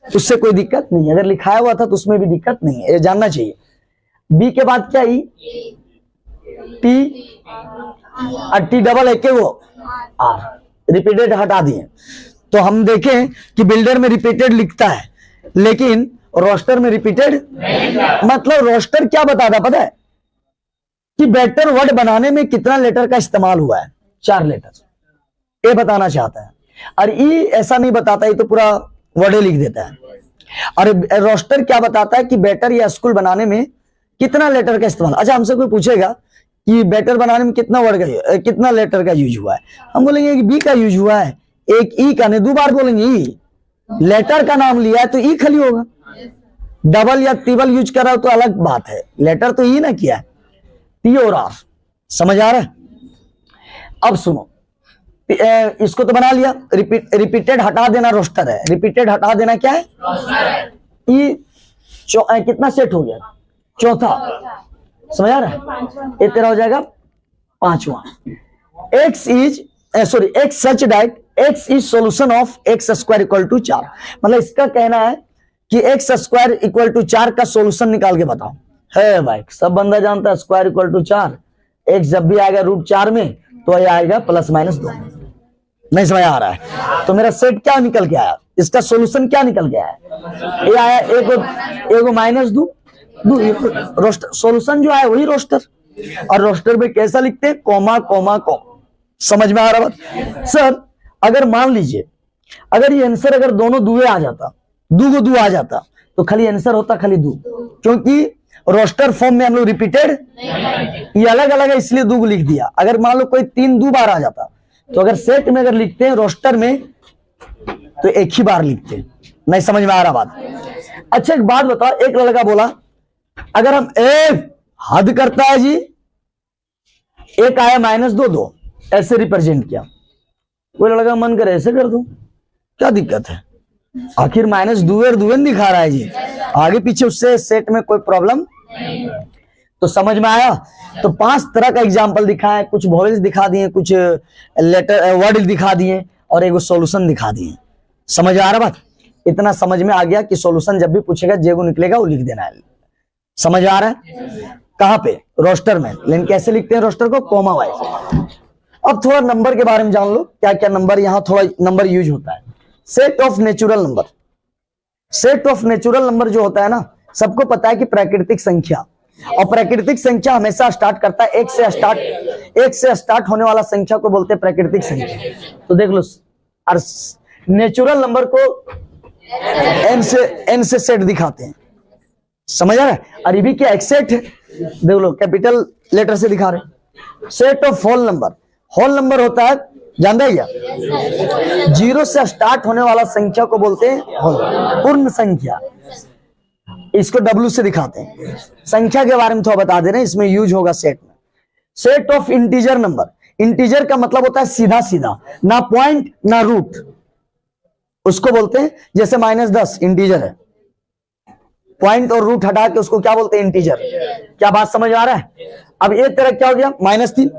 उससे कोई दिक्कत नहीं है, अगर लिखाया हुआ था तो उसमें भी दिक्कत नहीं है, ये जानना चाहिए। बी के बाद क्या, ई, टी और टी डबल एक के वो आर, रिपीटेड हटा दिए। तो हम देखें कि बिल्डर में रिपीटेड लिखता है लेकिन रोस्टर में रिपीटेड, मतलब रोस्टर क्या बताता पता है कि बेटर वर्ड बनाने में कितना लेटर का इस्तेमाल हुआ है, 4 लेटर, ये बताना चाहता है। और ई ऐसा नहीं बताता, ये तो पूरा वर्ड लिख देता है। और रोस्टर क्या बताता है कि बेटर या स्कूल बनाने में कितना लेटर का इस्तेमाल। अच्छा, हमसे कोई पूछेगा कि बेटर बनाने में कितना वर्ड का, कितना लेटर का यूज हुआ है, हम बोलेंगे कि बी का यूज हुआ है, एक ई का नहीं, 2 बार बोलेंगे ई, लेटर का नाम लिया है तो ई खाली होगा, डबल या ट्रिपल यूज कर रहा हो तो अलग बात है, लेटर तो ई ना किया है, टी और आर, समझ आ रहा है। अब सुनो, इसको तो बना लिया, रिपीटेड हटा देना रोस्टर है, रिपीटेड हटा देना क्या है, ई कितना सेट हो गया, चौथा, समझ आ रहा है, ये तेरा हो जाएगा 5वां। X is sorry X such that X is solution of X square equal to 4, मतलब इसका कहना है कि एक्स स्क्वायर इक्वल टू 4 का सोल्यूशन निकाल के बताओ। है भाई, सब बंदा जानता है स्क्वायर इक्वल टू 4, एक्स जब भी आएगा √4 में तो ये आएगा ±2, नहीं समझ आ रहा है। तो मेरा सेट क्या निकल के आया, इसका सोल्यूशन क्या निकल के आया, ये आया एगो -2 रोस्टर, सोल्यूशन जो आया वही रोस्टर, और रोस्टर में कैसा लिखते हैं, कॉमा कॉमा कॉमा, समझ में आ रहा बात। सर अगर मान लीजिए अगर ये आंसर अगर दोनों दुए आ जाता, दू आ जाता तो खाली आंसर होता खाली दू, क्योंकि रोस्टर फॉर्म में हम लोग रिपीटेड, ये अलग अलग है इसलिए 2 लिख दिया। अगर मान लो कोई 3 2 बार आ जाता तो अगर सेट में अगर लिखते हैं रोस्टर में तो एक ही बार लिखते हैं, नहीं समझ में आ रहा बात। अच्छा एक बात बताओ, एक लड़का बोला अगर हम हद करता है जी, एक आया -2 ऐसे रिप्रेजेंट किया, कोई लड़का मन करे ऐसे कर दो, क्या दिक्कत है, आखिर -2 दिखा रहा है जी, आगे पीछे उससे सेट में कोई प्रॉब्लम। तो समझ में आया। तो 5 तरह का एग्जाम्पल दिखाया, कुछ वॉवेल्स दिखा दिए, कुछ लेटर वर्ड दिखा दिए और एक सोल्यूशन दिखा दिए, समझ आ रहा बात। इतना समझ में आ गया कि सोल्यूशन जब भी पूछेगा जेगो निकलेगा वो लिख देना है, समझ आ रहा है। कहां पे, रोस्टर में, लेकिन कैसे लिखते हैं रोस्टर को, कॉमा वाइज। अब थोड़ा नंबर के बारे में जान लो, क्या क्या नंबर, यहां थोड़ा नंबर यूज होता है। Set of natural number, set of natural number जो होता है ना, सबको पता है कि प्राकृतिक संख्या, और प्राकृतिक संख्या हमेशा स्टार्ट करता है एक से स्टार्ट होने वाला संख्या को बोलते हैं प्राकृतिक संख्या। तो देख लो, और नेचुरल नंबर को एन से सेट दिखाते हैं, समझ आ रहा है। और ये भी क्या एक सेट है, देख लो कैपिटल लेटर से दिखा रहे। Set of whole number, whole number होता है, जानते हैं क्या, 0 से स्टार्ट होने वाला संख्या को बोलते हैं होल, पूर्ण संख्या, इसको W से दिखाते हैं। संख्या के बारे में थोड़ा बता दे रहे हैं, इसमें यूज होगा सेट में। Set of integer number, integer का मतलब होता है सीधा सीधा, ना पॉइंट ना रूट, उसको बोलते हैं, जैसे -10 इंटीजर है, पॉइंट और रूट हटा के उसको क्या बोलते हैं, इंटीजर। क्या बात समझ आ रहा है। अब ये तेरा क्या हो गया, -3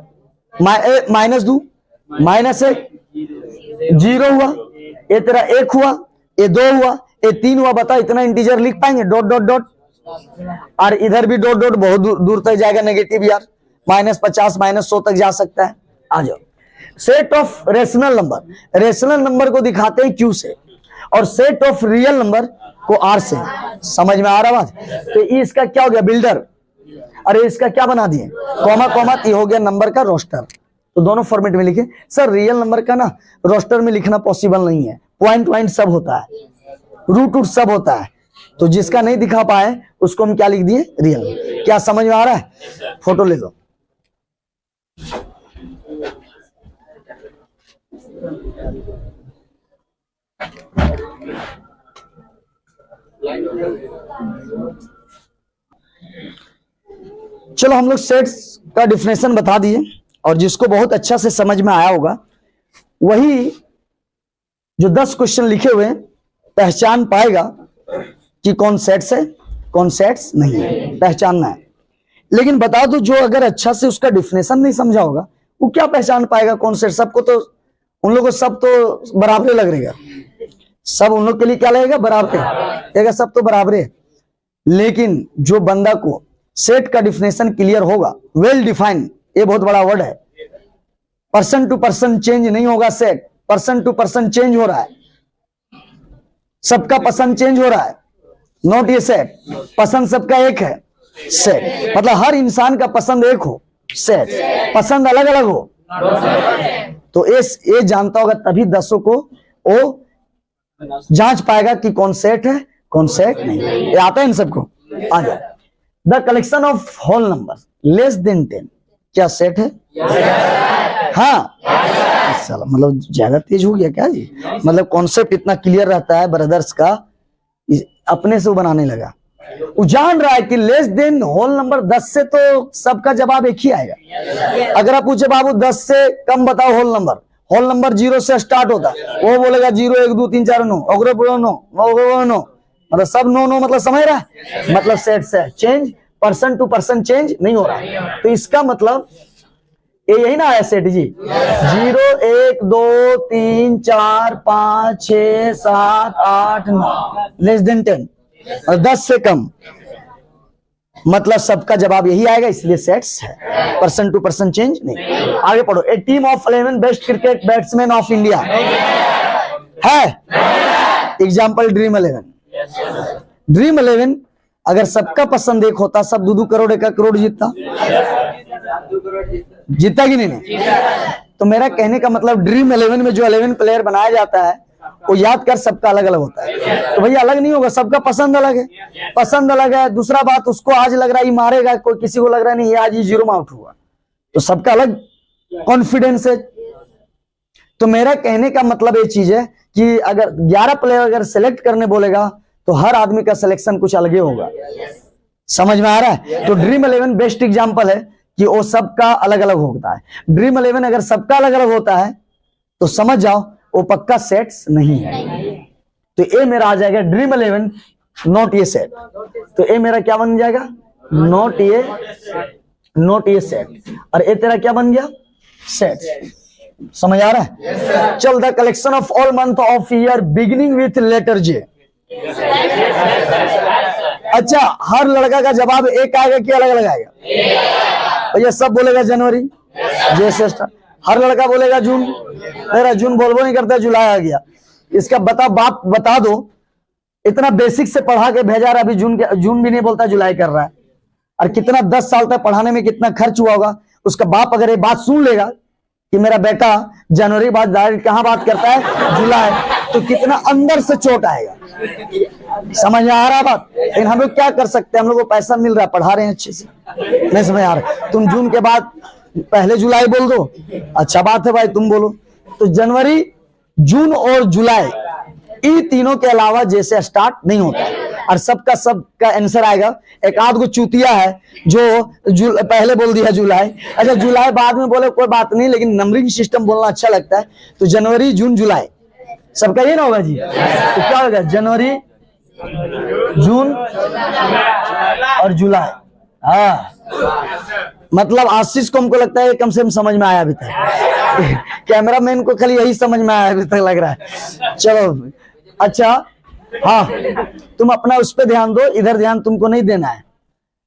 -2 -1 0 हुआ, ये तेरा 1 हुआ, ये 2 हुआ, ये 3 हुआ। बता इतना इंटीजर लिख पाएंगे, डॉट डॉट डॉट, और इधर भी डॉट डॉट, बहुत दूर तक जाएगा नेगेटिव यार, -50 -100 तक जा सकता है। आ जाओ। Set of rational number, rational number को दिखाते हैं Q से, और सेट ऑफ रियल नंबर को R से, समझ में आ रहा बात। तो इसका क्या हो गया, बिल्डर, अरे इसका क्या बना दिए, कॉमा कॉमा, ये हो गया नंबर का रोस्टर। तो दोनों फॉर्मेट में लिखे। सर रियल नंबर का ना रोस्टर में लिखना पॉसिबल नहीं है, पॉइंट वाइंट सब होता है, रूट सब होता है, तो जिसका नहीं दिखा पाए उसको हम क्या लिख दिए, रियल। क्या समझ में आ रहा है, फोटो ले लो। चलो हम लोग सेट्स का डिफिनेशन बता दिए, और जिसको बहुत अच्छा से समझ में आया होगा वही जो 10 क्वेश्चन लिखे हुए हैं पहचान पाएगा कि कौन सेट्स है कौन सेट्स नहीं है, पहचानना है। लेकिन बता दो जो अगर अच्छा से उसका डिफिनेशन नहीं समझा होगा वो क्या पहचान पाएगा कौन सेट? सबको तो उन लोगों को सब तो बराबर लग रहेगा, सब उन लोग के लिए क्या लगेगा? बराबर लगेगा, सब तो बराबर है। लेकिन जो बंदा को सेट का डिफिनेशन क्लियर होगा, वेल डिफाइंड, ये बहुत बड़ा वर्ड है, पर्सन टू पर्सन चेंज नहीं होगा set, person to person change हो रहा है, सबका पसंद चेंज हो रहा है, नॉट ये सेट, पसंद सबका एक है सेट, मतलब हर इंसान का पसंद एक हो सेट, पसंद अलग अलग हो तो ये जानता होगा तभी 10 को वो जांच पाएगा कि कौन सेट है कौन सेट नहीं है। ये आता है इन सबको? आ जाए। The collection of whole number less than 10 क्या सेट है? हाँ साला मतलब ज्यादा तेज हो गया क्या जी? मतलब कॉन्सेप्ट इतना क्लियर रहता है ब्रदर्स का, अपने से वो बनाने लगा। वो जान रहा है कि लेस देन होल नंबर 10 से तो सबका जवाब एक ही आएगा। अगर आप पूछे बाबू 10 से कम बताओ होल नंबर 0 से स्टार्ट होता है, वो बोलेगा 0 1 2 3 4 9, अगर बोलो 9 मतलब सब 9 मतलब समझ रहा है, मतलब सेट से change, person to person change नहीं हो रहा। तो इसका मतलब यही ना है सेट जी, 0 1 2 3 4 5 6 7 8 9 लेस देन 10 और 10 से कम मतलब सबका जवाब यही आएगा, इसलिए सेट्स है, पर्सन टू पर्सन चेंज नहीं। आगे पढ़ो। A team of 11 best cricket batsman of India है, एग्जाम्पल ड्रीम 11। ड्रीम 11 अगर सबका पसंद एक होता, सब 2 करोड़ 1 करोड़ जीतता कि नहीं? तो मेरा कहने का मतलब ड्रीम 11 में जो 11 प्लेयर बनाया जाता है वो याद कर सबका अलग अलग होता है, तो भैया अलग नहीं होगा, सबका पसंद अलग है, पसंद अलग है। दूसरा बात, उसको आज लग रहा है ये मारेगा, कोई किसी को लग रहा है नहीं ये आज 0 में आउट हुआ, तो सबका अलग कॉन्फिडेंस है। तो मेरा कहने का मतलब ये चीज है कि अगर 11 प्लेयर अगर सेलेक्ट करने बोलेगा तो हर आदमी का सिलेक्शन कुछ अलग ही होगा। समझ में आ रहा है? तो ड्रीम 11 बेस्ट एग्जांपल है कि वो सबका अलग अलग होता है। ड्रीम 11 अगर सबका अलग अलग होता है तो समझ जाओ वो पक्का सेट्स नहीं है। तो ए मेरा आ जाएगा ड्रीम 11 नॉट ये सेट, तो ए मेरा क्या बन जाएगा? नॉट ये सेट, और ए तेरा क्या बन गया? सेट। समझ आ रहा है? चल the collection of all month of year beginning with letter J. अच्छा, हर लड़का का जवाब एक आएगा कि अलग अलग आएगा? भैया सब बोलेगा जनवरी, जैसे हर लड़का बोलेगा जून, मेरा जून बोलबो नहीं करता, जुलाई आ गया। इसका बाप बता दो, इतना बेसिक से पढ़ा के भेजा रहा, अभी जून भी नहीं बोलता, जुलाई कर रहा है। और कितना 10 साल तक पढ़ाने में कितना खर्च हुआ होगा। उसका बाप अगर ये बात सुन लेगा कि मेरा बेटा जनवरी बाद कहाँ बात करता है, जुलाई, तो कितना अंदर से चोट आएगा। समझ में आ रहा बात? लेकिन हम लोग क्या कर सकते हैं, हम लोग को पैसा मिल रहा है, पढ़ा रहे हैं अच्छे से, नहीं समझ आ रहा। तुम जून के बाद पहले जुलाई बोल दो, अच्छा बात है भाई, तुम बोलो। तो जनवरी, जून और जुलाई, इन तीनों के अलावा जैसे स्टार्ट नहीं होता है। और सबका आंसर आएगा। एक आध को चूतिया है जो पहले बोल दिया जुलाई, अच्छा जुलाई बाद में बोले कोई बात नहीं, लेकिन नंबरिंग सिस्टम बोलना अच्छा लगता है। तो जनवरी, जून, जुलाई, सबका ये ना होगा जी? तो क्या होगा? जनवरी, जून और जुलाई। हाँ, मतलब आशीष को हमको लगता है कम से कम समझ में आया अभी तक। कैमरामैन को खाली यही समझ में आया अभी तक लग रहा है। चलो अच्छा, हाँ तुम अपना उस पर ध्यान दो, इधर ध्यान तुमको नहीं देना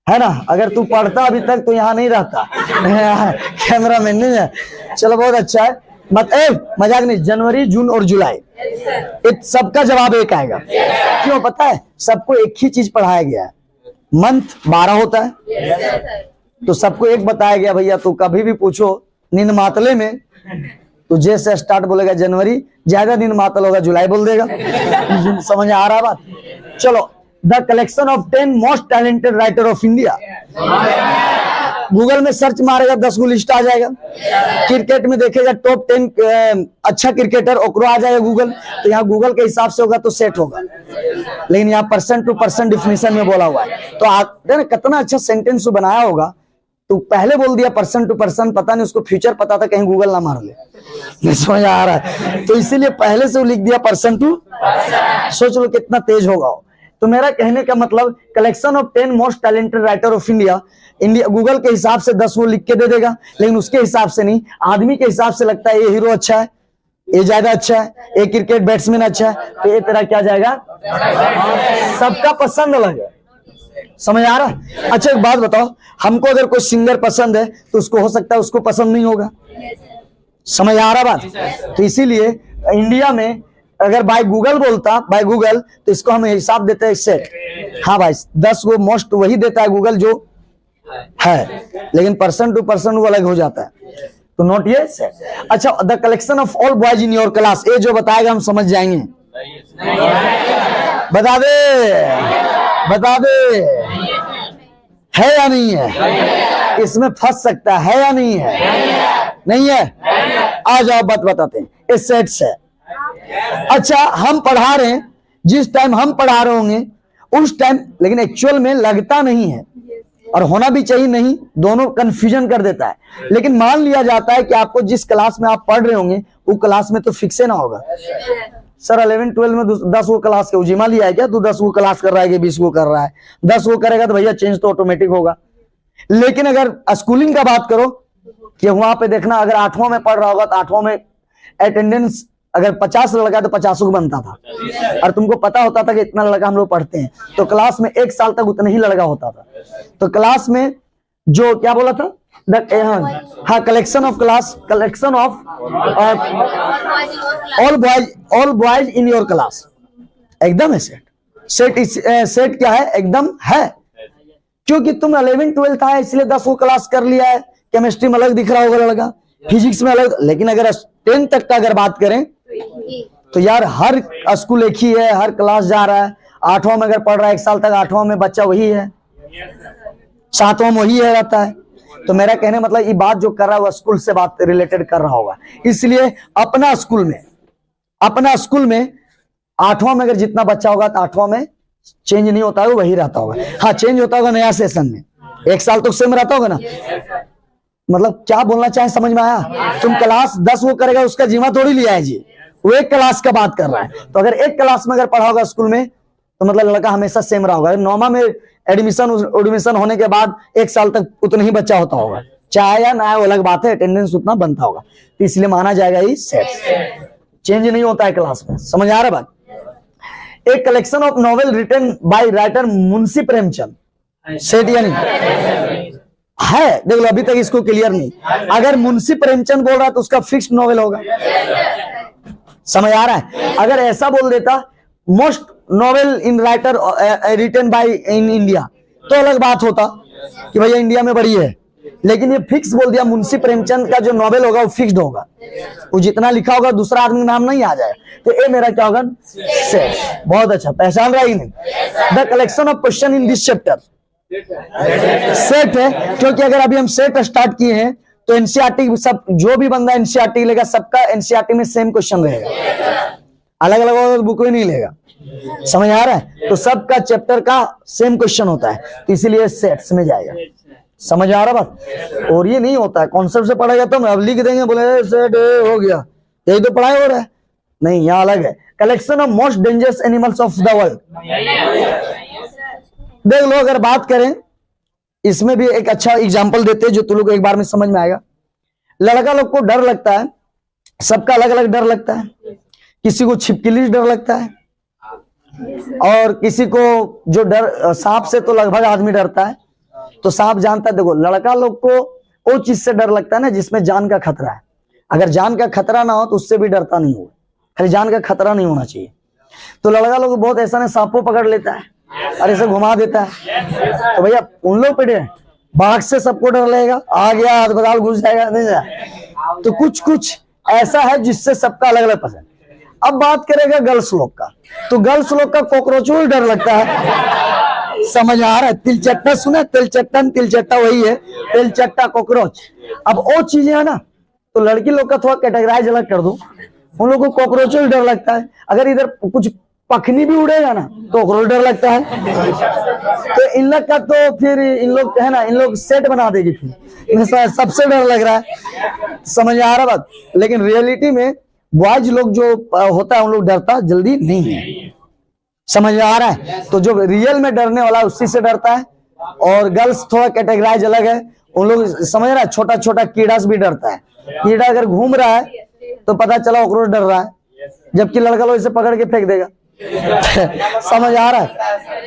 है ना? अगर तू पढ़ता अभी तक तो यहाँ नहीं रहता, कैमरामैन नहीं है। चलो बहुत अच्छा है, मजाक नहीं। जनवरी, जून और जुलाई, सबका जवाब एक आएगा। क्यों पता है? सबको एक ही चीज पढ़ाया गया है, मंथ 12 होता है, तो सबको एक बताया गया भैया। तो कभी भी पूछो नींद मातले में, तो जैसे स्टार्ट बोलेगा जनवरी, ज्यादा नींद मातल होगा जुलाई बोल देगा। समझ आ रहा बात? चलो, the collection of 10 most talented writer of India. Google में सर्च मारेगा 10 गो लिस्ट आ जाएगा। क्रिकेट में देखेगा टॉप 10 अच्छा क्रिकेटर, ओकरो आ जाएगा गूगल। तो यहाँ गूगल के हिसाब से होगा तो सेट होगा, लेकिन यहाँ पर्सन टू पर्सन डिफिनेशन में बोला हुआ है। तो आप कितना अच्छा सेंटेंस बनाया होगा। तो पहले बोल दिया पर्सन टू पर्सन, पता नहीं उसको फ्यूचर पता था कहीं गूगल ना मार ले, नहीं समझ आ रहा है, तो इसीलिए पहले से वो लिख दिया पर्सन टू। सोच लो कितना तेज होगा वो। तो मेरा कहने का मतलब collection of 10 most talented writer of India, Google के हिसाब से 10 वो लिख के दे देगा, लेकिन उसके हिसाब से नहीं, आदमी के हिसाब से लगता है ये हीरो अच्छा है, ये ज्यादा अच्छा है, ये क्रिकेट बैट्समैन अच्छा है, तो ये तेरा क्या जाएगा, सबका पसंद अलग है। समझ आ रहा है? अच्छा एक बात बताओ, हमको अगर कोई सिंगर पसंद है तो उसको हो सकता है उसको पसंद नहीं होगा। समझ आ रहा बात? तो इसीलिए इंडिया में अगर बाय गूगल बोलता, बाय गूगल, तो इसको हम हिसाब देते हैं सेट। हाँ भाई 10 वो मोस्ट वही देता है गूगल जो है, लेकिन पर्सन टू पर्सन वो अलग हो जाता है। तो नोट ये सेट। अच्छा, the collection of all boys in your class, ये जो बताएगा हम समझ जाएंगे। बता दे है या नहीं है, इसमें फंस सकता है या नहीं है, नहीं है, आ जाओ बात बताते हैं। ये सेट्स है। अच्छा हम पढ़ा रहे हैं, जिस टाइम हम पढ़ा रहे होंगे उस टाइम, लेकिन एक्चुअल में लगता नहीं है और होना भी चाहिए नहीं, दोनों कंफ्यूजन कर देता है। लेकिन मान लिया जाता है कि आपको जिस क्लास में आप पढ़ रहे होंगे वो क्लास में तो फिक्स ना होगा। सर 11-12 में 10 वो क्लास के उजिमा लिया है क्या, तू 10 वो क्लास कर रहा है कि 20 वो कर रहा है, 10 वो करेगा तो भैया चेंज तो ऑटोमेटिक होगा। लेकिन अगर स्कूलिंग का बात करो कि वहां पे देखना, अगर 8वां में पढ़ रहा होगा तो 8वां में अटेंडेंस अगर 50 लड़का तो 50 को बनता था, और तुमको पता होता था कि इतना लड़का हम लोग पढ़ते हैं, तो क्लास में 1 साल तक उतना ही लड़का होता था। तो क्लास में जो क्या बोला था, हाँ collection of class, collection of all boys in your class, एकदम है सेट क्या है, एकदम है। क्योंकि तुम 11-12 था इसलिए 10 वो क्लास कर लिया है, केमिस्ट्री में अलग दिख रहा होगा लड़का, फिजिक्स में अलग, लेकिन अगर 10 तक का अगर बात करें तो यार हर स्कूल एक ही है, हर क्लास जा रहा है। 8वां में अगर पढ़ रहा है 1 साल तक, 8वां में बच्चा वही है, 7वां में वही है रहता है। तो मेरा कहने मतलब ये बात जो कर रहा है वो स्कूल से बात रिलेटेड कर रहा होगा। इसलिए अपना स्कूल में 8वां में अगर जितना बच्चा होगा तो 8वां में चेंज नहीं होता है, वो वही रहता होगा। हाँ चेंज होता होगा नया सेशन में, 1 साल तो सेम रहता होगा ना। मतलब क्या बोलना चाहे समझ में आया? तुम क्लास 10 वो करेगा उसका जीवा थोड़ी लिया है जी, वो 1 क्लास का बात कर रहा है। तो अगर 1 क्लास में अगर पढ़ा होगा स्कूल में तो मतलब लड़का हमेशा सेम रहा होगा। 9वां में एडमिशन होने के बाद 1 साल तक उतना ही बच्चा होता होगा, चाहे या ना वो अलग बात है, अटेंडेंस उतना बनता होगा, तो इसलिए माना जाएगा ये सेट, चेंज नहीं होता है क्लास में। समझ आ रहा है बात? एक collection of novel written by writer Munshi Premchand, set या नहीं है? देख लो अभी तक इसको क्लियर नहीं। अगर मुंशी प्रेमचंद बोल रहा है तो उसका फिक्स्ड नॉवेल होगा। समझ आ रहा है? अगर ऐसा बोल देता most novel in writer written by in India तो अलग बात होता कि भैया इंडिया में बड़ी है, लेकिन ये फिक्स बोल दिया मुंशी प्रेमचंद का जो नॉवेल होगा वो फिक्स्ड होगा, वो जितना लिखा होगा दूसरा आदमी नाम नहीं आ जाए। तो ये मेरा क्या होगा, सेट। बहुत अच्छा, पहचान रहा ही नहीं। The collection of question in this chapter set है, क्योंकि अगर अभी हम सेट स्टार्ट किए हैं तो एनसीईआरटी सब जो भी बंदा एनसीईआरटी लेगा सबका एनसीईआरटी में सेम क्वेश्चन रहेगा, अलग अलग बुक में नहीं लेगा। समझ आ रहा है? तो सबका चैप्टर का सेम क्वेश्चन होता है, तो इसीलिए सेट्स में जाएगा। समझ आ रहा बात? और ये नहीं होता है कॉन्सेप्ट से पढ़ेगा तो अब लिख देंगे, बोले सेट हो गया, यही तो पढ़ाई हो रहा है। नहीं, यहाँ अलग है। Collection of most dangerous animals of the world, देख लो अगर बात करें इसमें भी एक अच्छा एग्जांपल देते हैं जो तुम लोग को एक बार में समझ में आएगा। लड़का लोग को डर लगता है, सबका अलग अलग डर लगता है। किसी को छिपकली से डर लगता है, और किसी को जो डर सांप से तो लगभग आदमी डरता है, तो सांप जानता है। देखो लड़का लोग को वो चीज से डर लगता है ना जिसमें जान का खतरा है। अगर जान का खतरा ना हो तो उससे भी डरता नहीं होगा, खाली जान का खतरा नहीं होना चाहिए। तो लड़का लोग बहुत ऐसा ना सांपों पकड़ लेता है और ऐसे घुमा देता है, तो भैया उन लोग पे डर, बाघ से सबको डर लगेगा, आ गया अस्पताल घुस जाएगा, नहीं जाए। तो कुछ ऐसा है जिससे सबका अलग अलग पसंद। अब बात करेगा गर्ल्स लोग का, तो गर्ल्स लोग का कॉकरोच को डर लगता है। समझ आ रहा है? तिलचट्टा सुना, तिलचट्टा वही है, तिलचट्टा कॉकरोच। अब वो चीजें है ना, तो लड़की लोग का थोड़ा कैटेगराइज अलग कर दूं, उन लोगों को कॉकरोच को डर लगता है। अगर इधर कुछ पखनी भी उड़ेगा ना तो ओकरो डर लगता है। तो इन लोग का तो फिर इन लोग है ना, इन लोग सेट बना देगी फिर, सबसे डर लग रहा है। समझ आ रहा बात? लेकिन रियलिटी में बॉयज लोग जो होता है उन लोग डरता जल्दी नहीं है। समझ आ रहा है? तो जो रियल में डरने वाला है उसी से डरता है। और गर्ल्स थोड़ा कैटेगराइज अलग है, उन लोग समझ रहा है, छोटा छोटा कीड़ा से भी डरता है। कीड़ा अगर घूम रहा है तो पता चला ओकरो डर रहा है, जबकि लड़का लोग इसे पकड़ के फेंक देगा। समझ आ रहा है?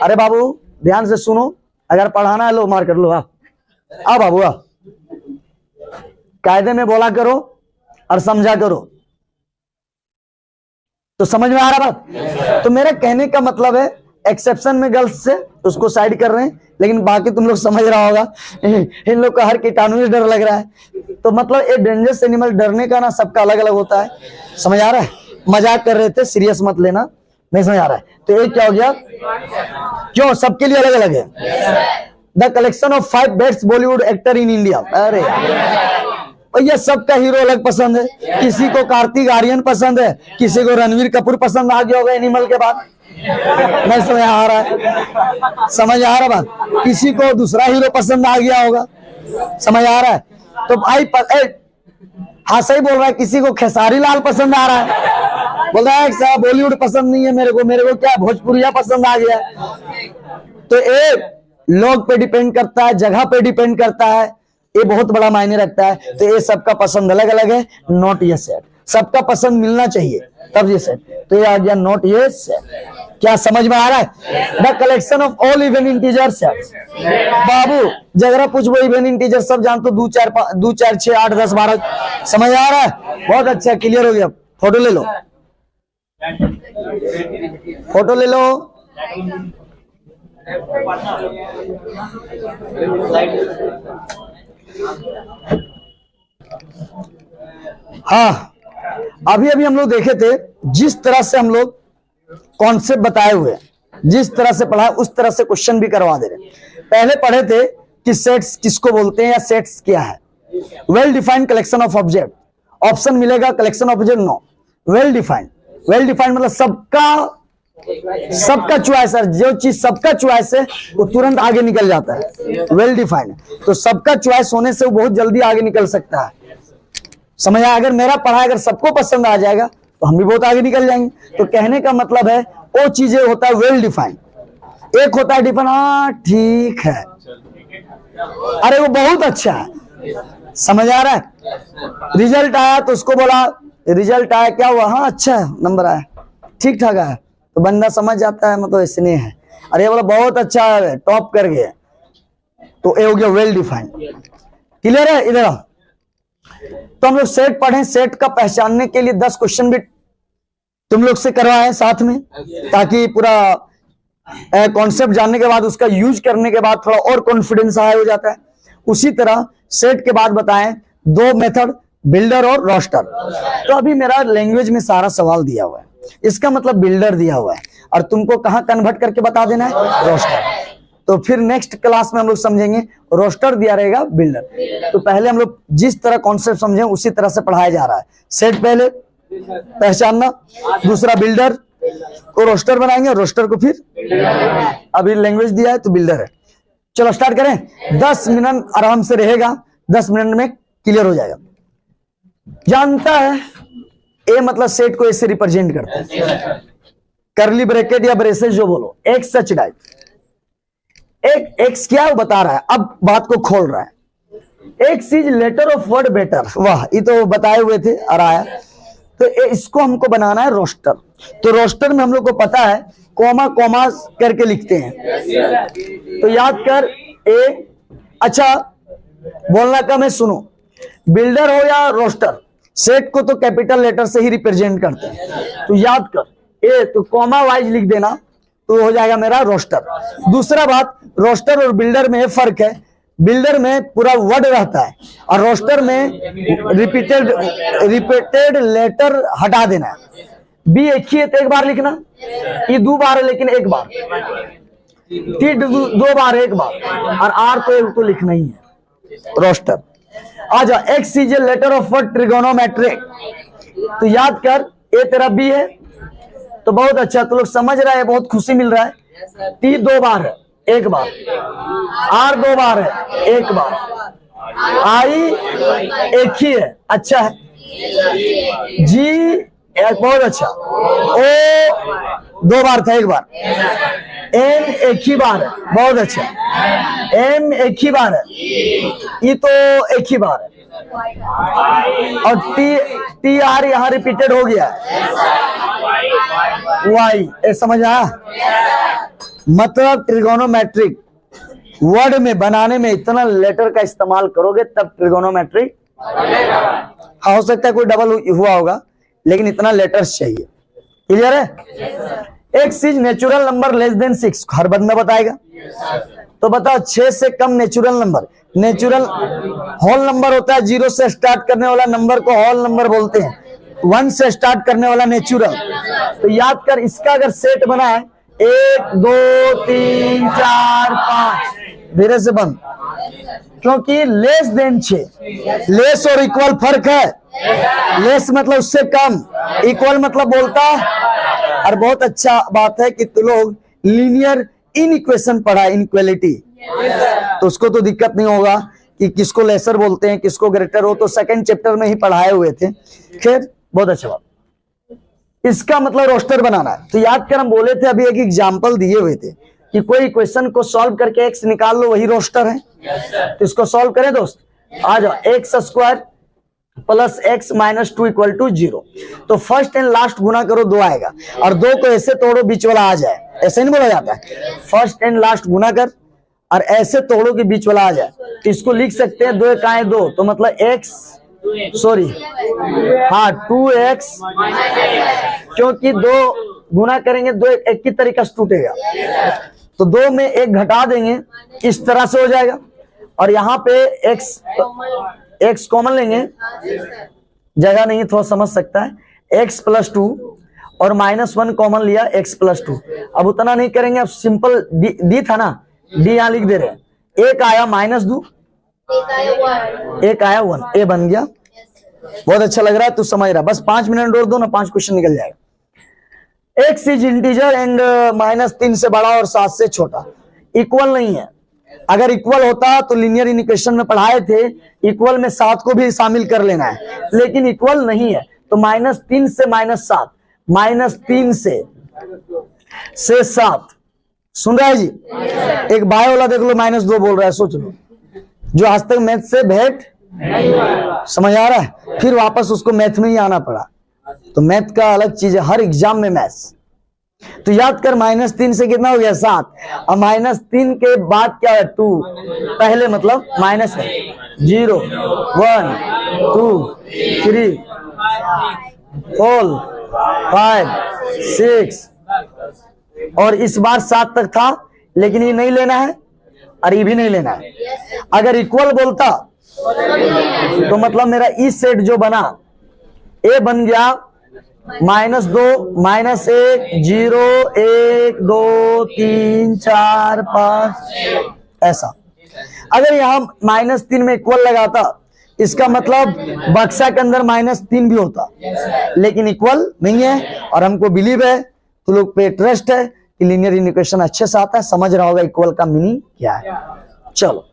अरे बाबू ध्यान से सुनो, अगर पढ़ाना है लो मार कर लो। आ बाबू आ, कायदे में बोला करो और समझा करो। तो समझ में आ रहा बात? तो मेरा कहने का मतलब है एक्सेप्शन में गर्ल्स से उसको साइड कर रहे हैं, लेकिन बाकी तुम लोग समझ रहा होगा इन लोग का हर कीटाणु से डर लग रहा है। तो मतलब एक डेंजरस एनिमल डरने का ना सबका अलग अलग होता है। समझ आ रहा है? मजाक कर रहे थे, सीरियस मत लेना, नहीं समझ आ रहा है? तो एक क्या हो गया, क्यों सबके लिए अलग अलग है। The collection of 5 best Bollywood actor in India. अरे भैया सबका हीरो अलग पसंद है, किसी को कार्तिक आर्यन पसंद है, किसी को रणवीर कपूर पसंद आ गया होगा एनिमल के बाद। नहीं समझ आ रहा है? समझ आ रहा बात? किसी को दूसरा हीरो पसंद आ गया होगा। समझ आ रहा है? तो भाई हाँ सही बोल रहा है, किसी को खेसारी लाल पसंद आ रहा है, बोल रहा है बॉलीवुड पसंद नहीं है मेरे को क्या भोजपुरिया पसंद आ गया। तो एक लोग पे डिपेंड करता है, जगह पे डिपेंड करता है, ये बहुत बड़ा मायने रखता है। तो ये सबका पसंद अलग अलग है, नॉट ये सेट। सबका पसंद मिलना चाहिए तब ये सेट। तो ये आ गया नॉट ये सेट। क्या समझ में आ रहा है? The collection of all even integer sets. बाबू जगह पूछो इवन इंटीजर सब जान तो 2 4 6 8 10 12। समझ आ रहा है? बहुत अच्छा, क्लियर हो गया। फोटो ले लो, फोटो ले लो। हाँ अभी अभी हम लोग देखे थे, जिस तरह से हम लोग कॉन्सेप्ट बताए हुए, जिस तरह से पढ़ा उस तरह से क्वेश्चन भी करवा दे रहे। पहले पढ़े थे कि सेट्स किसको बोलते हैं या सेट्स क्या है। Well defined collection of object, option मिलेगा collection of object no. Well defined, well defined मतलब सबका चॉइस है, जो चीज सबका चॉइस है वो तुरंत आगे निकल जाता है। वेल डिफाइंड तो सबका चॉइस होने से वो बहुत जल्दी आगे निकल सकता है। समझ आया? अगर मेरा पढ़ाई अगर सबको पसंद आ जाएगा तो हम भी बहुत आगे निकल जाएंगे। तो कहने का मतलब है वो चीजें होता है वेल डिफाइंड। एक होता है डिफाइंड, हाँ ठीक है, अरे वो बहुत अच्छा है। समझ आ रहा है? रिजल्ट आया तो उसको बोला रिजल्ट आया, क्या हुआ? हाँ अच्छा है, नंबर आया, ठीक ठाक है। तो बंदा समझ जाता है मतलब इसने है। अरे बोला बहुत अच्छा है, टॉप कर गया, तो ये हो गया वेल डिफाइंड। क्लियर है? इधर आओ। तो हम लोग सेट पढ़े, सेट का पहचानने के लिए 10 क्वेश्चन भी तुम लोग से करवाए साथ में, ताकि पूरा कॉन्सेप्ट जानने के बाद उसका यूज करने के बाद थोड़ा और कॉन्फिडेंस हाई हो जाता है। उसी तरह सेट के बाद बताएं 2 मेथड, बिल्डर और रोस्टर। तो अभी मेरा लैंग्वेज में सारा सवाल दिया हुआ है, इसका मतलब बिल्डर दिया हुआ है और तुमको कहां कन्वर्ट करके बता देना है, रोस्टर। तो फिर नेक्स्ट क्लास में हम लोग समझेंगे रोस्टर दिया रहेगा, बिल्डर। तो पहले हम लोग जिस तरह कॉन्सेप्ट समझे उसी तरह से पढ़ाया जा रहा है। सेट पहले पहचानना, दूसरा बिल्डर को रोस्टर बनाएंगे, रोस्टर को फिर अभी लैंग्वेज दिया है तो बिल्डर है। चलो स्टार्ट करें। 10 मिनट आराम से रहेगा, 10 मिनट में क्लियर हो जाएगा। जानता है ए मतलब सेट को ऐसे रिप्रेजेंट करता है, करली ब्रैकेट या ब्रेसेस जो बोलो, एक्स सच डाइट। एक एक्स क्या वो बता रहा है, अब बात को खोल रहा है। X is letter of word better. वाह, ये तो बताए हुए थे और आया। तो इसको हमको बनाना है रोस्टर। तो रोस्टर में हम लोग को पता है कॉमा कॉमा करके लिखते हैं। तो याद कर ए, अच्छा बोलना कम है, सुनो। बिल्डर हो या रोस्टर, सेट को तो कैपिटल लेटर से ही रिप्रेजेंट करते हैं। तो याद कर ए, तो कॉमा वाइज लिख देना तो हो जाएगा मेरा रोस्टर। दूसरा बात, रोस्टर और बिल्डर में फर्क है। बिल्डर में पूरा वर्ड रहता है और रोस्टर में रिपीटेड लेटर हटा देना है। बी एक ही है तो एक बार लिखना, ये 2 बार है लेकिन एक बार, टी 2 बार एक बार, और आर तो लिखना ही है रोस्टर। आ जाओ, X is a letter of word trigonometric. तो याद कर ए तेरा बी है, तो बहुत अच्छा, तो लोग समझ रहा है, बहुत खुशी मिल रहा है। टी 2 बार है, एक बार। आर 2 बार है, एक बार। आई एक ही है, अच्छा है। जी एक, बहुत अच्छा। ओ 2 बार था, एक बार। एन एक ही बार है, बहुत अच्छा। एम एक ही बार है, ई तो एक ही बार है। और टी आर यहाँ रिपीटेड हो गया है। वाई, ये समझ आया? मतलब ट्रिगोनोमेट्रिक वर्ड में बनाने में इतना लेटर का इस्तेमाल करोगे तब ट्रिगोनोमेट्रिक हो सकता है, कोई डबल हुआ होगा, लेकिन इतना लेटर्स चाहिए। क्लियर है? X is natural number less than 6, हर बंदा बताएगा। तो बताओ 6 से कम natural number. Natural whole number होता है, 0 से स्टार्ट करने वाला नंबर को होल नंबर बोलते हैं, 1 से स्टार्ट करने वाला नेचुरल। तो याद कर, इसका अगर सेट बना है 1 2 3 4 5, धीरे से बंद, क्योंकि लेस देन 6, लेस और इक्वल फर्क है। लेस मतलब उससे कम, इक्वल मतलब बोलता। और बहुत अच्छा बात है कि तुम लोग लीनियर इनइक्वेशन पढ़ा, इनइक्वालिटी, तो उसको तो दिक्कत नहीं होगा कि किसको लेसर बोलते हैं, किसको ग्रेटर हो, तो सेकंड चैप्टर में ही पढ़ाए हुए थे। खैर, बहुत अच्छा बात। इसका मतलब रोस्टर बनाना है। तो याद कर, हम बोले थे अभी, एक एग्जांपल दिए हुए थे कि कोई इक्वेशन को सॉल्व करके एक्स निकाल लो, वही रोस्टर है। तो इसको सॉल्व करें दोस्त, आ जाओ। X square plus X minus 2 equal to 0। तो फर्स्ट एंड लास्ट गुना करो, 2 आएगा। और 2 को ऐसे तोड़ो बीच वाला आ जाए, ऐसे नहीं बोला जाता है। फर्स्ट एंड लास्ट गुना कर और ऐसे तोड़ो कि बीच वाला आ जाए। तो इसको लिख सकते हैं 2 एक 2, तो मतलब x, सॉरी हाँ 2x, क्योंकि 2 गुना करेंगे 2 एक की तरीका से टूटेगा, तो 2 में 1 घटा देंगे, इस तरह से हो जाएगा। और यहाँ पे x कॉमन लेंगे, जगह नहीं थोड़ा समझ सकता है। x प्लस 2 और -1 कॉमन लिया, x प्लस 2। अब उतना नहीं करेंगे, अब सिंपल डी था ना, डी यहाँ लिख दे रहे हैं। एक आया -2, एक आया 1, ए बन गया। बहुत अच्छा लग रहा है, तू समझ रहा है। बस 5 मिनट और दो ना, 5 क्वेश्चन निकल जाएगा। एक्स इज इंटीजर एंड -3 से बड़ा और 7 से छोटा। इक्वल नहीं है। अगर इक्वल होता तो लीनियर इक्वेशन में पढ़ाए थे, इक्वल में 7 को भी शामिल कर लेना है, लेकिन इक्वल नहीं है। तो -3 से -7, -3 से 7, सुन रहा है जी? एक बायो वाला देख लो, -2 बोल रहा है, सोच लो, जो आज तक मैथ से भेंट समझ आ रहा है, फिर वापस उसको मैथ में ही आना पड़ा। तो मैथ का अलग चीज है, हर एग्जाम में मैथ्स। तो याद कर, -3 से कितना हो गया 7, और -3 के बाद क्या है 2, पहले मतलब -1 0 1 2 3 4 5 6, और इस बार 7 तक था, लेकिन ये नहीं लेना है और ये भी नहीं लेना है। अगर इक्वल बोलता तो मतलब मेरा ई सेट जो बना, ए बन गया -2 -1 0 1 2 3 4 5, ऐसा। अगर यहाँ -3 में इक्वल लगाता, इसका मतलब बक्सा के अंदर -3 भी होता, लेकिन इक्वल नहीं है। और हमको बिलीव है, तो लोग पे ट्रस्ट है कि लीनियर इक्वेशन अच्छे से आता है, समझ रहा होगा इक्वल का मीनिंग क्या है। चलो,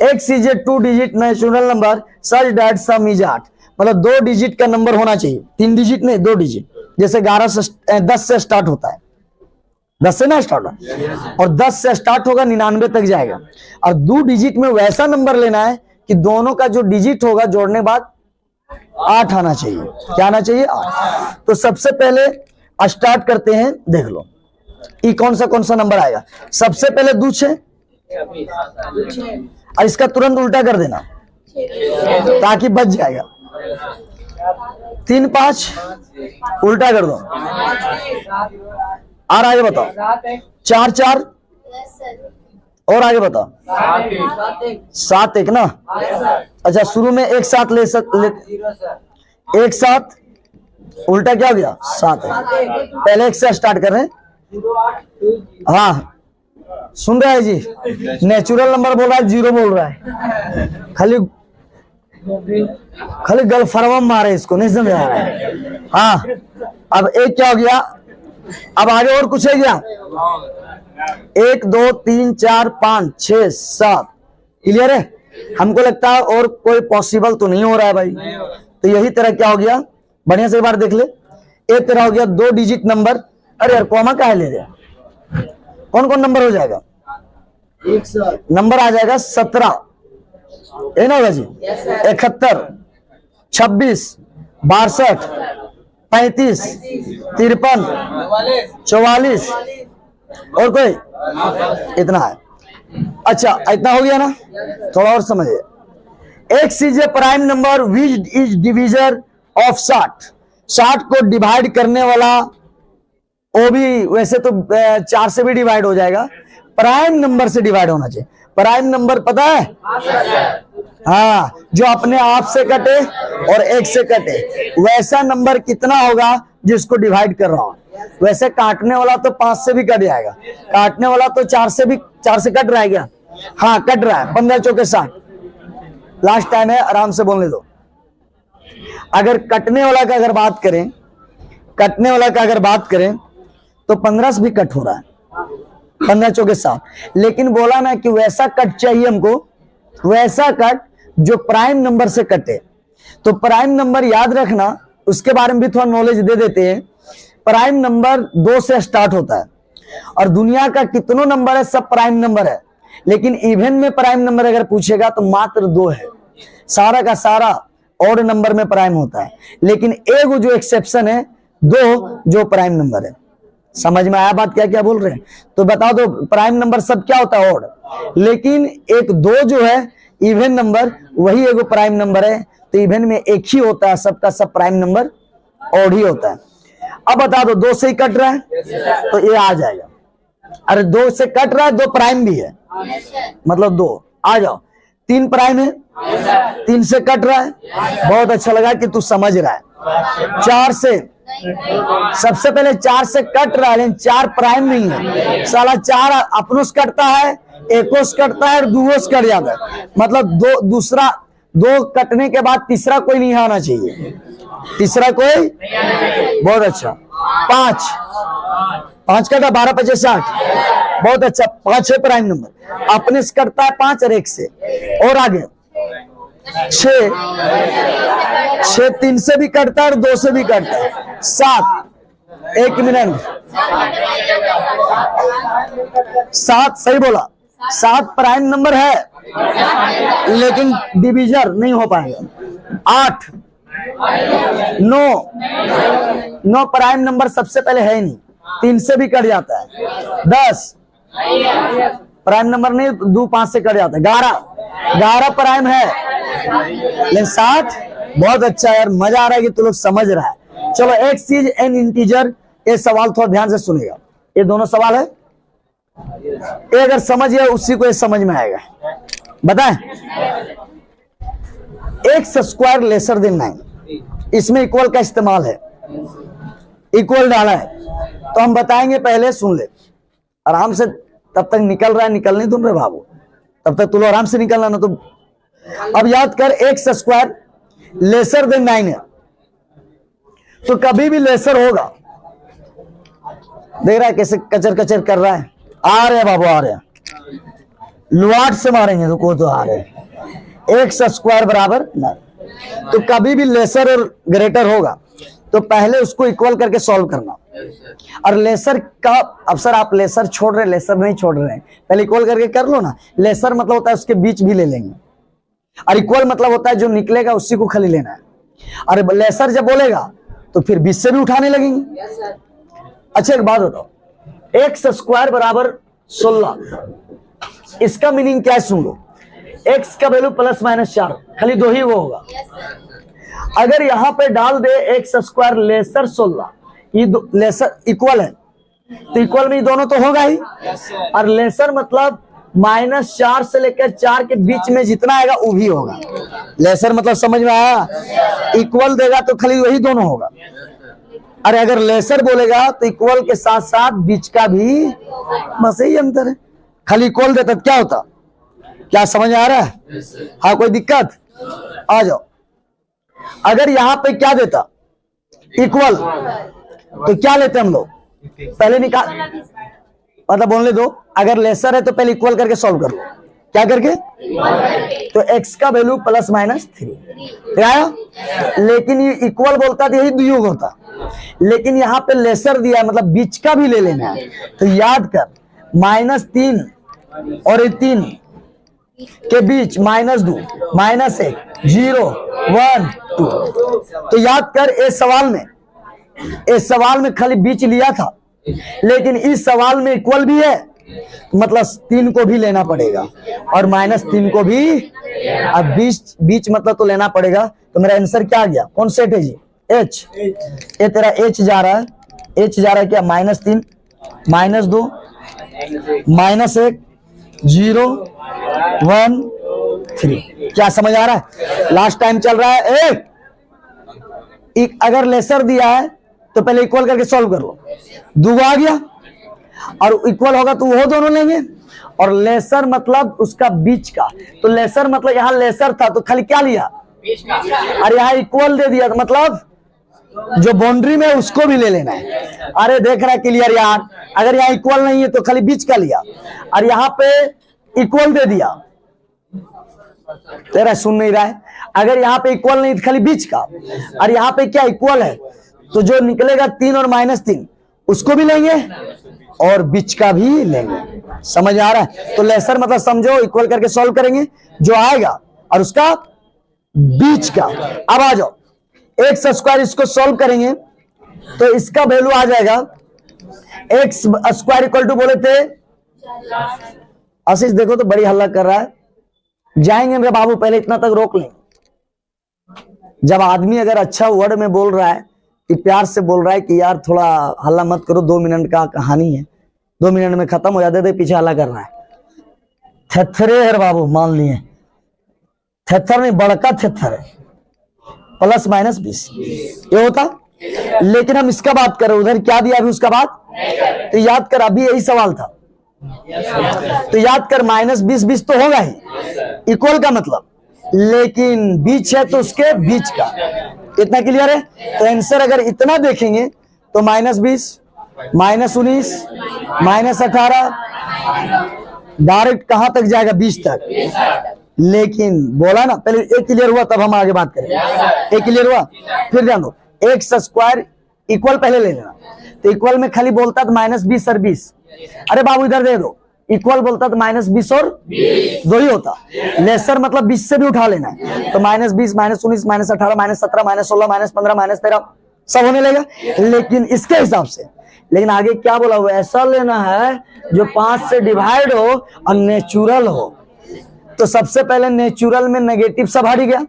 x is A 2 digit natural number such that some is 8। मतलब 2 डिजिट का नंबर होना चाहिए, 3 डिजिट नहीं, 2 डिजिट। जैसे 10 से स्टार्ट होता है, 10 से ना स्टार्ट होगा, और 10 से स्टार्ट होगा 99 तक जाएगा। और 2 डिजिट में वैसा नंबर लेना है कि दोनों का जो डिजिट होगा जोड़ने बाद 8 आना चाहिए। क्या आना चाहिए? 8। तो सबसे पहले स्टार्ट करते हैं, देख लो ये कौन सा नंबर आएगा। सबसे पहले 2 6, और इसका तुरंत उल्टा कर देना ताकि बच जाएगा। 3 5 उल्टा कर दो, और आगे बताओ। 4 4, और आगे बताओ। 7 1 ना। अच्छा, शुरू में एक साथ एक साथ उल्टा क्या हो गया? 7 है। पहले एक से स्टार्ट कर रहे हैं। हाँ, सुन रहा है जी? नेचुरल नंबर बोल रहा है, 0 बोल रहा है, खाली गलफरवा मारे, इसको नहीं समझ आ रहा है। हाँ, अब एक क्या हो गया? अब आगे और कुछ है क्या? 1 2 3 4 5 6 7 क्लियर है? हमको लगता है और कोई पॉसिबल तो नहीं हो रहा है भाई, तो यही तेरा क्या हो गया, बढ़िया से एक बार देख ले। ए तेरा हो गया 2 डिजिट नंबर। अरे यार कॉमा काहे ले रहा? कौन कौन नंबर हो जाएगा? नंबर आ जाएगा 17, ये ना होगा जी, 71 26 62 35 53 44 और कोई इतना है। अच्छा इतना हो गया ना, थोड़ा और समझिए। X is A prime number which is divisor of 60। 60 को डिवाइड करने वाला, वो भी वैसे तो 4 से भी डिवाइड हो जाएगा, प्राइम नंबर से डिवाइड होना चाहिए। प्राइम नंबर पता है? हाँ, जो अपने आप से कटे और 1 से कटे, वैसा नंबर कितना होगा जिसको डिवाइड कर रहा हूं। वैसे काटने वाला तो 5 से भी कट जाएगा, काटने वाला तो 4 से कट रहा है क्या? हाँ कट रहा है। 15 चौके 60। लास्ट टाइम है, आराम से बोलने दो। अगर कटने वाला का अगर बात करें, कटने वाला का अगर बात करें तो 15 से भी कट हो रहा है, 15 चौके 60। लेकिन बोला ना कि वैसा कट चाहिए हमको, वैसा कट जो प्राइम नंबर से कटे। तो प्राइम नंबर याद रखना, उसके बारे में भी थोड़ा नॉलेज दे देते हैं। प्राइम नंबर 2 से स्टार्ट होता है और दुनिया का कितनों नंबर है सब प्राइम नंबर है, लेकिन इवन में प्राइम नंबर अगर पूछेगा तो मात्र 2 है। सारा का सारा ऑड नंबर में प्राइम होता है, लेकिन एक जो एक्सेप्शन है 2 जो प्राइम नंबर है। समझ में आया बात? क्या क्या बोल रहे हैं? तो बता दो, प्राइम नंबर सब क्या होता है? ऑड। लेकिन एक 2 जो है इवन नंबर, वही एक प्राइम नंबर है। तो इवन में एक ही होता है, सबका सब प्राइम नंबर ऑड ही होता है। अब बता दो 2 से ही कट रहा है तो ये आ जाएगा। अरे 2 से कट रहा है, 2 प्राइम भी है, मतलब 2 आ जाओ। 3 प्राइम है, 3 से कट रहा है, बहुत अच्छा लगा कि तू समझ रहा है। 4 से, सबसे पहले 4 से कट रहा है, लेकिन 4 प्राइम नहीं है। साला 4 अपनों से कटता है, एको से कटता है और 2 से कट जाता है। मतलब दूसरा 2 कटने के बाद तीसरा कोई नहीं आना चाहिए, तीसरा कोई। बहुत अच्छा। 5 कटा, 12 5 60। बहुत अच्छा। 5 है प्राइम नंबर, अपने से कटता है 5 और 1 से। और आगे 6 3 से भी कटता है और 2 से भी कटता है। 7 1 मिनट, 7 सही बोला। 7 प्राइम नंबर है लेकिन डिविजर नहीं हो पाएगा। 8 9 प्राइम नंबर सबसे पहले है ही नहीं, 3 से भी कट जाता है। 10 प्राइम नंबर नहीं, 2 5 से कट जाता है। 11 प्राइम है, लेकिन 7 बहुत अच्छा यार, मजा आ रहा है कि तू लोग समझ रहा है। चलो, एक्स इज एन इंटीजर, ये सवाल थोड़ा ध्यान से सुनेगा। ये दोनों सवाल है, ये अगर समझ गया उसी को ये समझ में आएगा। बताएं, एक्स स्क्वायर लेसर देन 9, इसमें इक्वल का इस्तेमाल है, इक्वल डाला है। तो हम बताएंगे, पहले सुन ले आराम से, तब तक निकल रहा है, निकलने तुम रे बाबू, तब तक तुम आराम से निकलना ना। तो अब याद कर, एक्स स्क्वायर लेसर देन 9 है, तो कभी भी लेसर होगा। देख रहा है कैसे कचर कचर कर रहा है? आ रहे बाबू, आ रहे, लुआट से मारेंगे तो को तो आ रहे। एक्स स्क्वायर बराबर 9, तो कभी भी लेसर और ग्रेटर होगा तो पहले उसको इक्वल करके सॉल्व करना। और लेसर का, अब सर आप लेसर छोड़ रहे, लेसर नहीं छोड़ रहे हैं, पहले इक्वल करके कर लो ना। लेसर मतलब होता है उसके बीच भी ले लेंगे, और इक्वल मतलब होता है जो निकलेगा उसी को खाली लेना है। और लेसर जब बोलेगा तो फिर बीच से भी उठाने लगेंगे। अच्छा एक बात बताओ, एक्स स्क्वायर बराबर 16, इसका मीनिंग क्या है? सुन लो, एक्स का वैल्यू प्लस माइनस 4, खाली 2 ही वो होगा। अगर यहां पे डाल दे एक्स स्क्वायर लेसर 16, ये लेसर इक्वल है, तो इक्वल में ये दोनों तो होगा ही। और लेसर मतलब -4 से लेकर 4 के बीच में जितना आएगा वो भी होगा। लेसर मतलब समझ में आया? इक्वल देगा तो खाली वही दोनों होगा। अरे अगर लेसर बोलेगा तो इक्वल के साथ साथ बीच का भी, बस यही अंतर है। खाली इक्वल देता क्या होता? क्या समझ आ रहा है? हाँ, कोई दिक्कत? आ जाओ। अगर यहां पे क्या देता? इक्वल, तो क्या लेते हम लोग? पहले निकाल, मतलब बोलने दो, अगर लेसर है तो पहले इक्वल करके सॉल्व कर लो। क्या करके? तो x का वैल्यू प्लस माइनस 3 आया, लेकिन ये इक्वल बोलता तो यही दुयोग होता, लेकिन यहाँ पे लेसर दिया मतलब बीच का भी ले लेना है। तो याद कर, -3 और 3 के बीच -2, -1, 0, 1, 2। तो याद कर, इस सवाल में खाली बीच लिया था, लेकिन इस सवाल में इक्वल भी है, मतलब 3 को भी लेना पड़ेगा और -3 को भी। अब बीच मतलब तो लेना पड़ेगा। तो मेरा आंसर क्या आ गया? कौन सेट है जी? H। ये तेरा H जा रहा है, क्या? -3, -2, -1, 0, 1, 3। क्या समझ आ रहा है? लास्ट टाइम चल रहा है। अगर लेसर दिया है तो पहले इक्वल करके सॉल्व कर लो। दूगो आ गया और इक्वल होगा तो वो दोनों लेंगे, और लेसर मतलब उसका बीच का। तो लेसर मतलब यहाँ लेसर था तो खाली क्या लिया? और यहाँ इक्वल दे दिया, तो मतलब जो बाउंड्री में उसको भी ले लेना है। अरे देख रहा है क्लियर यार? अगर यहाँ इक्वल नहीं है तो खाली बीच का लिया, और यहाँ पे इक्वल दे दिया। तेरा सुन नहीं रहा है? अगर यहाँ पे इक्वल नहीं तो खाली बीच का, और यहाँ पे क्या इक्वल है, तो जो निकलेगा 3 और -3 उसको भी लेंगे और बीच का भी लेंगे। समझ आ रहा है? तो लेसर मतलब समझो, इक्वल करके सॉल्व करेंगे जो आएगा और उसका बीच का। अब आ जाओ, एक्स स्क्वायर, इसको सॉल्व करेंगे तो इसका वैल्यू आ जाएगा एक्स स्क्वायर इक्वल टू, बोले थे आशीष, देखो तो बड़ी हल्ला कर रहा है। जाएंगे मेरे बाबू, पहले इतना तक रोक लें। जब आदमी अगर अच्छा वर्ड में बोल रहा है कि प्यार से बोल रहा है कि यार थोड़ा हल्ला मत करो, 2 मिनट का कहानी है, 2 मिनट में खत्म हो जाते थे, पीछे हल्ला कर रहा है। थेथरे है बाबू, मान लिए थेथर नहीं, बड़का थेथर है, +-20 ये होता। लेकिन हम इसका बात कर रहे, उधर क्या दिया अभी उसका बात। तो याद कर, अभी यही सवाल था। तो याद कर, -20 तो होगा ही, इक्वल का मतलब, लेकिन बीच है तो उसके बीच का। इतना क्लियर है? तो आंसर अगर इतना देखेंगे तो -20, -19, -18 डायरेक्ट कहां तक जाएगा? 20 तक। लेकिन बोला ना, पहले एक क्लियर हुआ तब हम आगे बात करेंगे। एक क्लियर हुआ, फिर ध्यान दो, एक्स स्क्वायर इक्वल पहले ले लेना। तो इक्वल में खाली बोलता तो -20 और 20। अरे बाबू इधर दे दो, इक्वल बोलता तो -20 और 2 ही होता। लेसर मतलब 20 से भी उठा लेना है, तो -20, -19, -18, -17, -16, -15, -13 सब होने लगेगा, लेकिन इसके हिसाब से। लेकिन आगे क्या बोला हुआ? ऐसा लेना है जो 5 से डिवाइड हो और नेचुरल हो। तो सबसे पहले नेचुरल में नेगेटिव सब हट गया,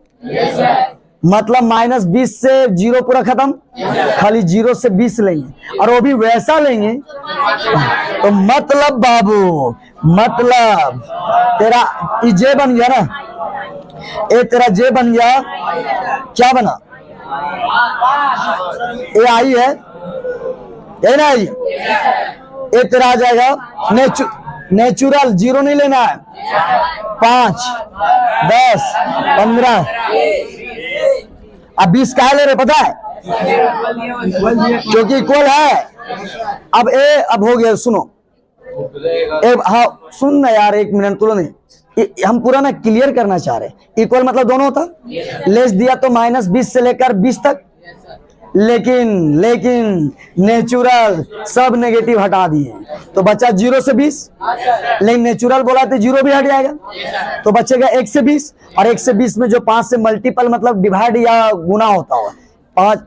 मतलब -20 से 0 पूरा खत्म, खाली 0 से 20 लेंगे, और वो भी वैसा लेंगे। तो मतलब बाबू, मतलब तेरा जे बन गया ना, ए तेरा जे बन गया, क्या बना? ए आई है, ये ना आई, ए तेरा आ जाएगा नेचुरल, 0 नहीं लेना है, 5, 10, 15, अब 20 क्या ले रहे पता है? क्योंकि इक्वल है। अब अब हो गया, सुनो हाँ सुन ना यार, 1 मिनट तुरंत नहीं, हम पूरा ना क्लियर करना चाह रहे। इक्वल मतलब दोनों होता, लेस दिया तो -20 से लेकर 20 तक, लेकिन नेचुरल सब नेगेटिव हटा दिए, तो बचा 0 से 20। लेकिन नेचुरल बोला तो 0 भी हट जाएगा, तो बचेगा 1 से 20, और 1 से 20 में जो 5 से मल्टीपल मतलब डिवाइड या गुना होता हुआ,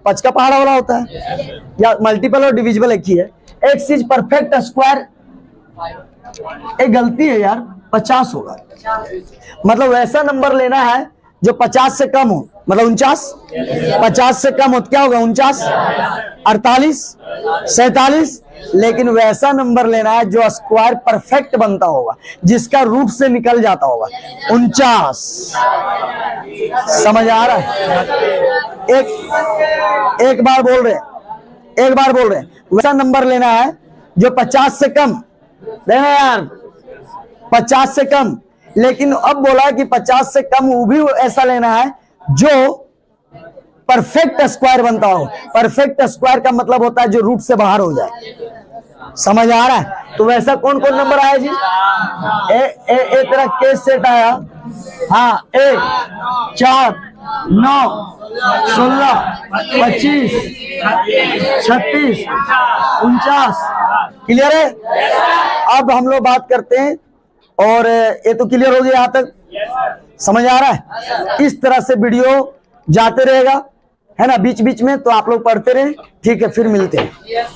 5 का पहाड़ा वाला होता है, या मल्टीपल और डिविजिबल एक ही है। एक्स इज परफेक्ट स्क्वायर, एक गलती है यार, 50 होगा, मतलब वैसा नंबर लेना है जो 50 से कम हो, मतलब 49, 50 से कम हो क्या होगा? 49, 48, 47, लेकिन वैसा नंबर लेना है जो स्क्वायर परफेक्ट बनता होगा, जिसका रूट से निकल जाता होगा, 49। समझ आ रहा है? एक बार बोल रहे, वैसा नंबर लेना है जो 50 से कम, देखना यार 50 से कम, लेकिन अब बोला कि 50 से कम वो भी ऐसा लेना है जो परफेक्ट स्क्वायर बनता हो। परफेक्ट स्क्वायर का मतलब होता है जो रूट से बाहर हो जाए। समझ आ रहा है? तो वैसा कौन कौन नंबर आया जी? ए तेरा के सेट आया, हाँ 1 4 9 16 25 36 49। क्लियर है? अब हम लोग बात करते हैं, और ये तो क्लियर हो गया यहाँ तक, समझ आ रहा है? इस तरह से वीडियो जाते रहेगा, है ना, बीच बीच में, तो आप लोग पढ़ते रहे। ठीक है, फिर मिलते हैं।